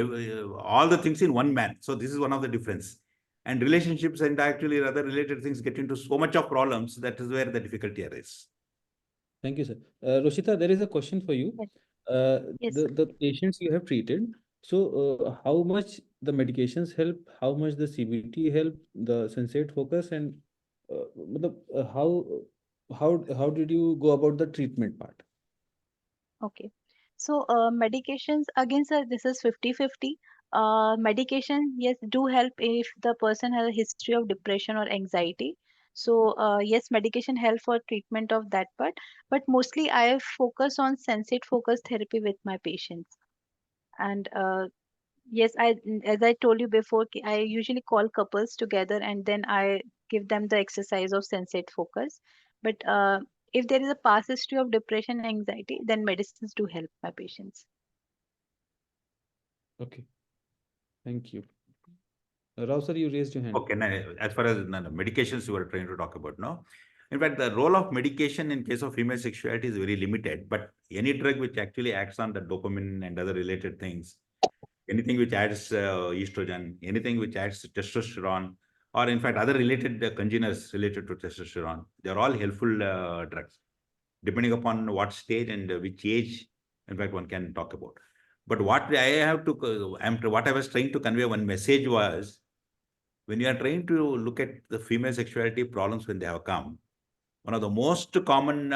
all the things in one man. So this is one of the difference. And relationships and actually other related things get into so much of problems. That is where the difficulty arises. Thank you, sir. Roshita, there is a question for you. Yes. Yes. The patients you have treated, so how much the medications help, how much the CBT help, the sensate focus, and how did you go about the treatment part? Okay. So medications, again, sir, this is 50-50. Medication, yes, do help if the person has a history of depression or anxiety. So yes, medication help for treatment of that part. But mostly I focus on sensate focus therapy with my patients. And yes, as I told you before, I usually call couples together and then I give them the exercise of sensate focus. But if there is a past history of depression and anxiety, then medicines do help my patients. Okay, thank you. Rao sir, you raised your hand. Okay, now, as far as medications you were trying to talk about, no? In fact, the role of medication in case of female sexuality is very limited, but any drug which actually acts on the dopamine and other related things, anything which adds estrogen, anything which adds testosterone, or in fact, other related congeners related to testosterone, they're all helpful drugs, depending upon what stage and which age, in fact, one can talk about. But what I was trying to convey, one message was, when you are trying to look at the female sexuality problems when they have come, one of the most common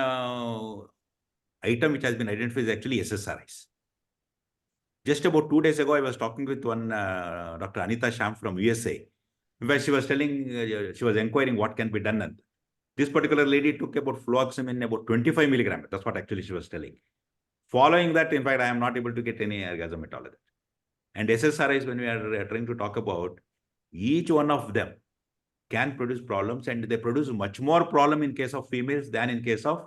item which has been identified is actually SSRIs. Just about 2 days ago, I was talking with one Dr. Anita Sham from USA, where she was telling, she was inquiring what can be done. And this particular lady took about fluoxamine, about 25 milligrams. That's what actually she was telling. Following that, in fact, I am not able to get any orgasm at all. And SSRIs, when we are trying to talk about, each one of them can produce problems, and they produce much more problem in case of females than in case of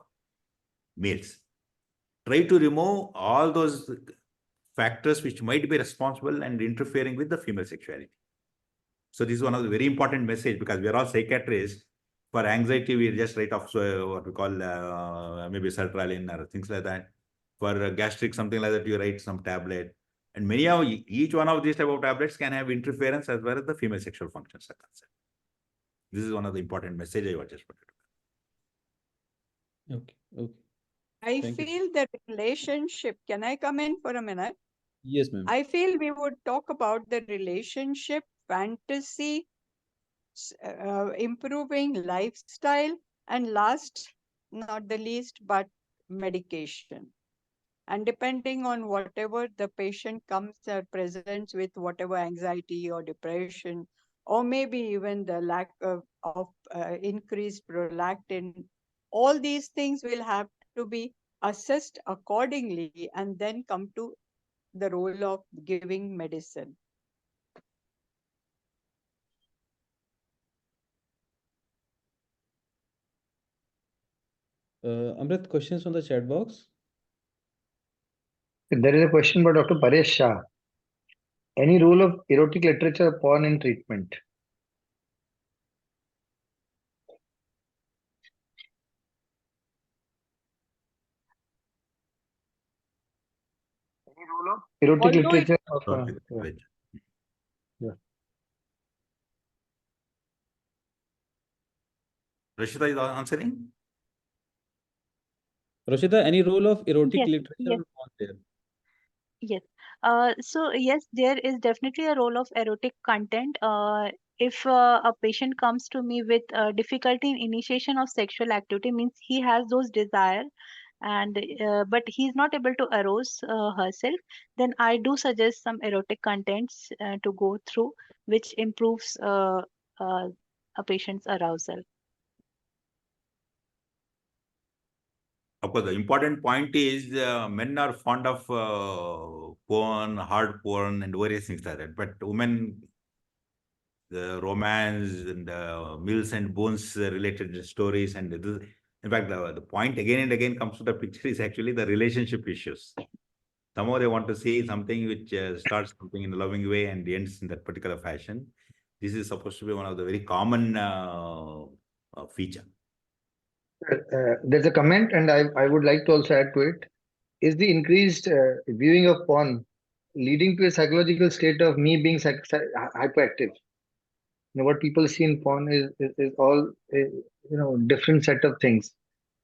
males. Try to remove all those factors which might be responsible and interfering with the female sexuality. So this is one of the very important message, because we are all psychiatrists. For anxiety, we just write off what we call maybe sertraline or things like that. For gastric, something like that, you write some tablet. And many of each one of these type of tablets can have interference as well as the female sexual functions are concerned. This is one of the important message I was just put it. Okay. Okay. I Thank you. feel the relationship. Can I come in for a minute? Yes, ma'am. I feel we would talk about the relationship, fantasy, improving lifestyle, and last, not the least, but medication. And depending on whatever the patient comes or presents with, whatever anxiety or depression, or maybe even the lack of increased prolactin, all these things will have to be assessed accordingly and then come to the role of giving medicine. Amrit, questions on the chat box? There is a question by Dr. Paresh Shah. Any role of erotic literature or porn in treatment? Any role of erotic Although it- literature or yeah. Rashida is answering? Rashida, any role of erotic Yes, literature yes. on there? Yes. So yes, there is definitely a role of erotic content. If a patient comes to me with difficulty in initiation of sexual activity, means he has those desire, and but he's not able to arouse herself, then I do suggest some erotic contents to go through, which improves a patient's arousal. Of course, the important point is men are fond of porn, hard porn, and various things like that. But women, the romance and mills and bones related stories, and this, in fact, the point again and again comes to the picture is actually the relationship issues. Somehow they want to see something which starts something in a loving way and ends in that particular fashion. This is supposed to be one of the very common feature. There's a comment, and I would like to also add to it. Is the increased viewing of porn leading to a psychological state of me being hypoactive? What people see in porn is all different set of things.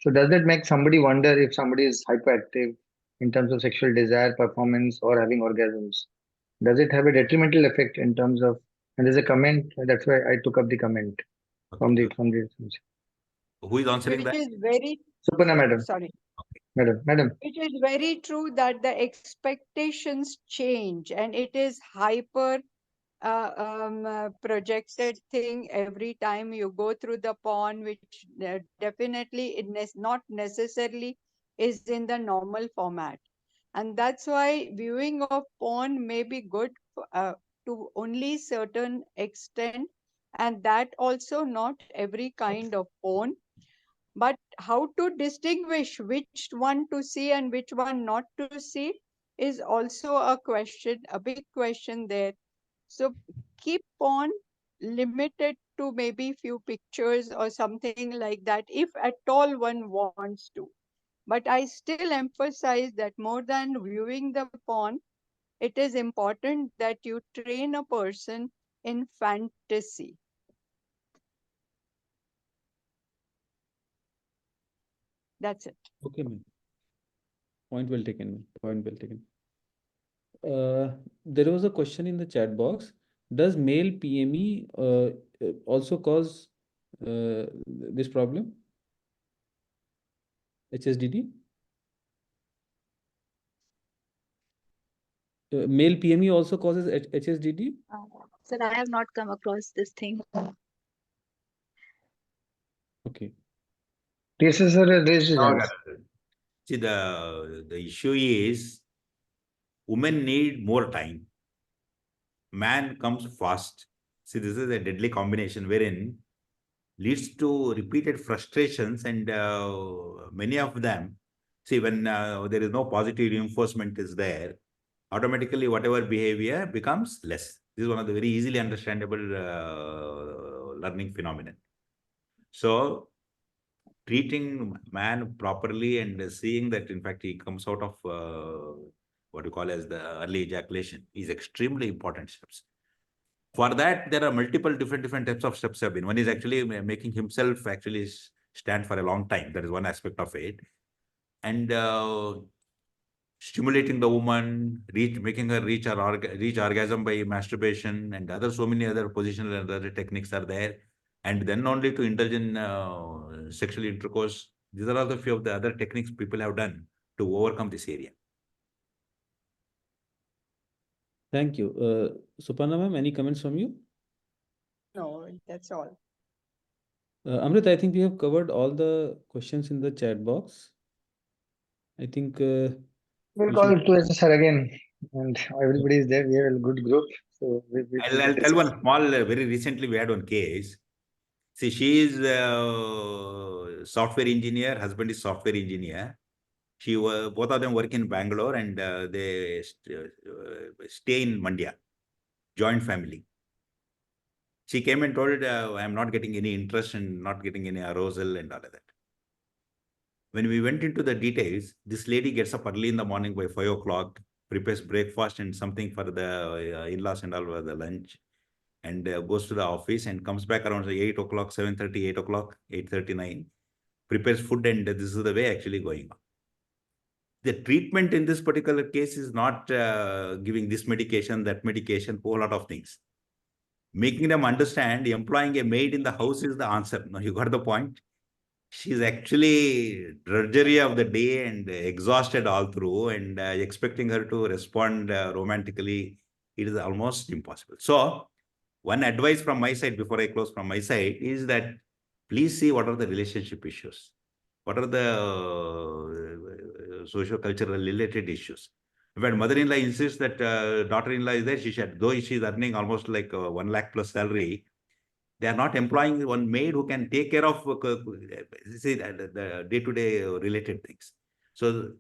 So does that make somebody wonder if somebody is hyperactive in terms of sexual desire, performance, or having orgasms? Does it have a detrimental effect in terms of? And there's a comment. That's why I took up the comment from the. Who is answering which that? is very, Suparna madam. sorry, Madam. it is very true that the expectations change and it is hyper projected thing every time you go through the porn, which definitely not necessarily is in the normal format. And that's why viewing of porn may be good to only certain extent, and that also not every kind of porn. But how to distinguish which one to see and which one not to see is also a question, a big question there. So keep on limited to maybe few pictures or something like that, if at all one wants to. But I still emphasize that more than viewing the porn, it is important that you train a person in fantasy. That's it. Okay, ma'am. Point well taken, ma'am. Point well taken. There was a question in the chat box. Does male PME also cause this problem? HSDD? Male PME also causes HSDD? Sir, I have not come across this thing. Okay. Cases are raised. See, the issue is women need more time. Man comes fast. See, this is a deadly combination wherein leads to repeated frustrations, and many of them, see, when there is no positive reinforcement is there, automatically whatever behavior becomes less. This is one of the very easily understandable learning phenomenon. So treating man properly and seeing that in fact he comes out of what you call as the early ejaculation is extremely important steps. For that, there are multiple different types of steps have been. One is actually making himself actually stand for a long time. That is one aspect of it. And stimulating the woman, making her reach orgasm by masturbation, and so many other positional and other techniques are there. And then only to indulge in sexual intercourse. These are all the few of the other techniques people have done to overcome this area. Thank you. Suparna ma'am, any comments from you? No, that's all. Amrit, I think we have covered all the questions in the chat box. I think We'll we call should- to SSR again, and everybody is there. We have a good group. So I'll tell one small, very recently we had one case. See, she is software engineer, husband is software engineer. Both of them work in Bangalore, and they stay in Mandya, joint family. She came and told, I'm not getting any interest and not getting any arousal and all of that. When we went into the details, this lady gets up early in the morning by 5 o'clock, prepares breakfast and something for the in-laws and all for the lunch, and goes to the office and comes back around 8 o'clock, 7:30, 8 o'clock, 8:39, prepares food, and this is the way actually going on. The treatment in this particular case is not giving this medication, that medication, whole lot of things. Making them understand employing a maid in the house is the answer. Now you got the point. She's actually drudgery of the day and exhausted all through, and expecting her to respond romantically, it is almost impossible. So one advice from my side before I close from my side is that please see what are the relationship issues. What are the socio-cultural related issues? When mother-in-law insists that daughter-in-law is there, though she's earning almost like 1 lakh plus salary, they are not employing one maid who can take care of the day-to-day related things. So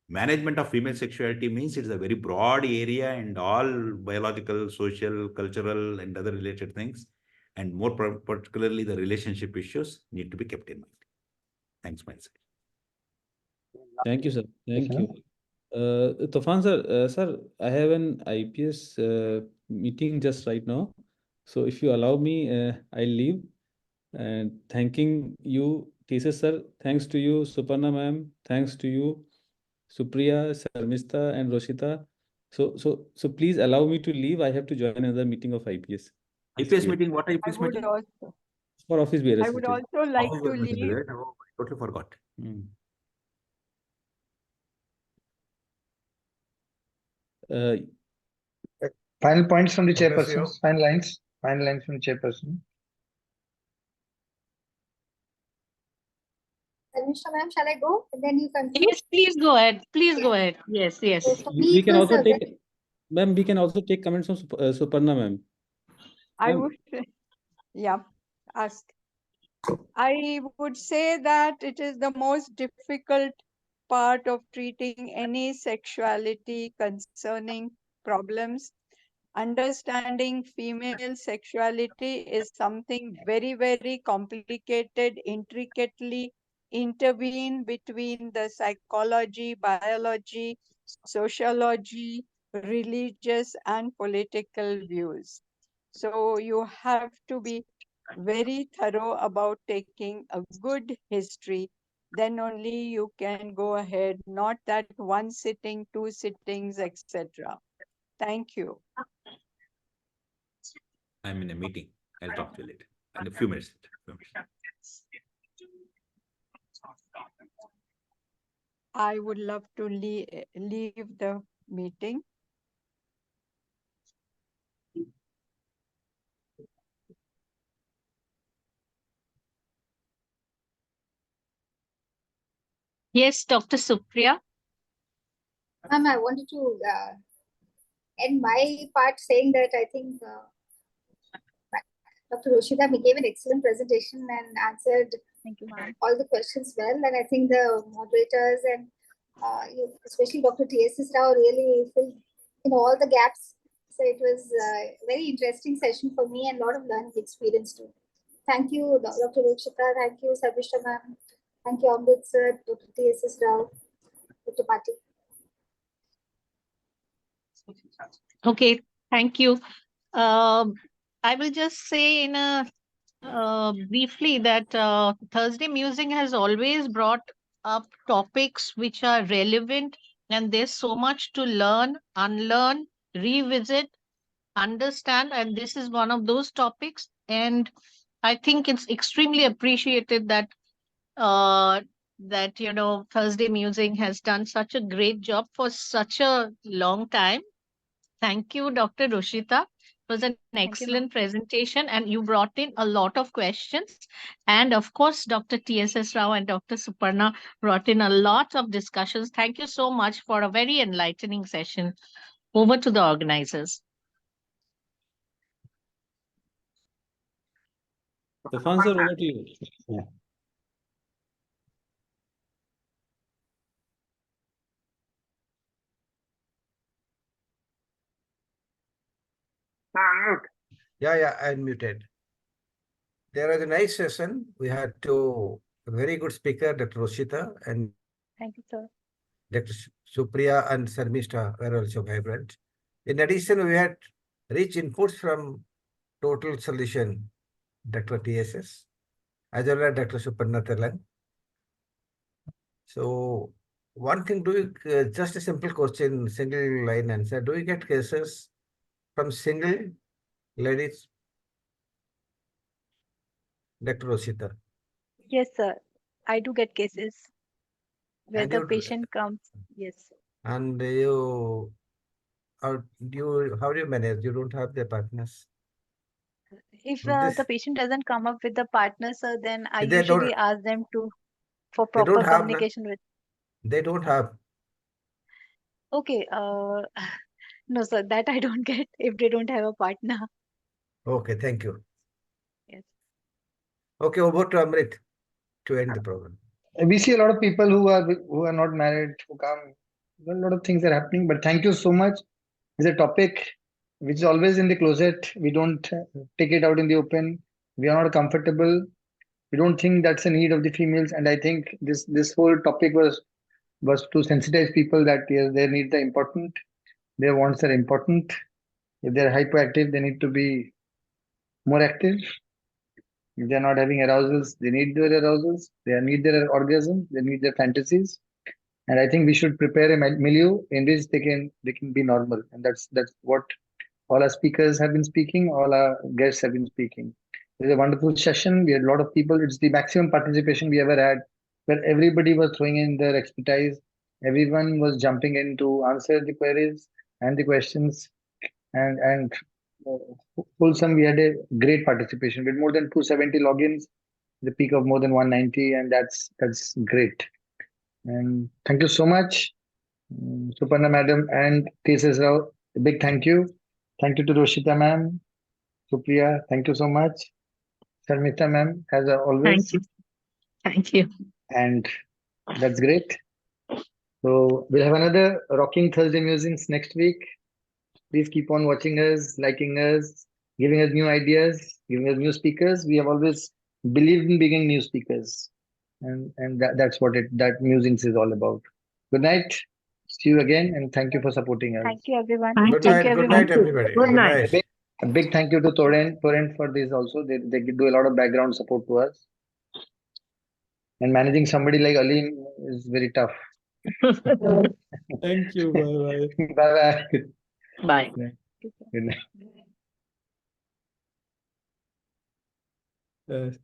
management of female sexuality means it's a very broad area, and all biological, social, cultural, and other related things, and more particularly the relationship issues need to be kept in mind. Thanks, my side. Thank you, sir. Thank you. Tufan sir, sir, I have an IPS meeting just right now. So if you allow me, I'll leave. And thanking you, TCS sir, thanks to you, Suparna ma'am, thanks to you, Supriya, Sarmista, and Roshita. So please allow me to leave. I have to join another meeting of IPS. IPS meeting, what I IPS would meeting? also, For office bearers. I would also like Office to bearers meeting, leave. right? Oh, I totally forgot. Final points from the God bless chairperson. you. Final lines. Final lines from the chairperson. Anusha ma'am, shall I go? And then you conclude. Yes, please go ahead. Please go ahead. Yes, yes. So for me, We it can was also a take, ma'am, we can also take comments from Suparna ma'am. I Ma'am. would, yeah, ask. I would say that it is the most difficult part of treating any sexuality concerning problems. Understanding female sexuality is something very, very complicated, intricately intervene between the psychology, biology, sociology, religious, and political views. So you have to be very thorough about taking a good history. Then only you can go ahead, not that one sitting, two sittings, etc. Thank you. I'm in a meeting. I'll talk to you later. In a few minutes. I would love to leave the meeting. Yes, Dr. Supriya. Ma'am, I wanted to end my part saying that I think Dr. Roshida gave an excellent presentation and answered Thank you, ma'am. all the questions well. And I think the moderators and especially Dr. T.S.S. Rao really filled all the gaps. So it was a very interesting session for me and a lot of learning experience too. Thank you, Dr. Roshida. Thank you, Sarvishta ma'am. Thank you, Amrit sir, Dr. T.S.S. Rao, Dr. Patil. Okay, thank you. I will just say in a briefly that Thursday Musing has always brought up topics which are relevant, and there's so much to learn, unlearn, revisit, understand, and this is one of those topics. And I think it's extremely appreciated that Thursday Musing has done such a great job for such a long time. Thank you, Dr. Rushita. It was an you, excellent presentation, and you brought in a lot of questions. And of course, Dr. T.S.S. Rao and Dr. Suparna brought in a lot of discussions. Thank you so much for a very enlightening session. Over to the organizers. Stefan sir, over to you. Yeah. Yeah, I unmuted. There was a nice session. We had two very good speaker, Dr. Roshita and Thank you, sir. Dr. Supriya and Sarmishta were also vibrant. In addition, we had rich inputs from Total Solution, Dr. TSS, as well as Dr. Suparna Telang. So one thing, just a simple question, single line answer. Do you get cases from single ladies? Dr. Roshita. Yes, sir. I do get cases where And the you- patient comes. Yes. And how do you manage? You don't have the partners. If This- the patient doesn't come up with the partner, sir, then I They don't- usually ask them for They don't proper have, na? communication with. They don't have. Okay. No, sir, that I don't get if they don't have a partner. Okay, thank you. Yes. Okay, over to Amrit to end the program. We see a lot of people who are not married who come. A lot of things are happening, but thank you so much. It's a topic which is always in the closet. We don't take it out in the open. We are not comfortable. We don't think that's a need of the females. And I think this whole topic was to sensitize people that yes, their needs are important, their wants are important. If they're hypoactive, they need to be more active. If they're not having arousals, they need their arousals. They need their orgasm. They need their fantasies. And I think we should prepare a milieu in which they can be normal. And that's what all our speakers have been speaking. All our guests have been speaking. It was a wonderful session. We had a lot of people. It's the maximum participation we ever had, where everybody was throwing in their expertise. Everyone was jumping in to answer the queries and the questions. And wholesome, we had a great participation with more than 270 logins, the peak of more than 190, and that's great. And thank you so much, Suparna madam and TSS Rao. A big thank you. Thank you to Roshita ma'am, Supriya. Thank you so much. Sharmita ma'am, as always. Thank you. Thank you. And that's great. So we'll have another Rocking Thursday Musings next week. Please keep on watching us, liking us, giving us new ideas, giving us new speakers. We have always believed in being new speakers. And that's what that musings is all about. Good night. See you again, and thank you for supporting us. Thank you, everyone. Thank Good you. night, good night, everybody. Good night. A big thank you to Torrent for this also. They do a lot of background support to us. And managing somebody like Alim is very tough. Thank you. Bye bye. Bye bye. Bye. Good night.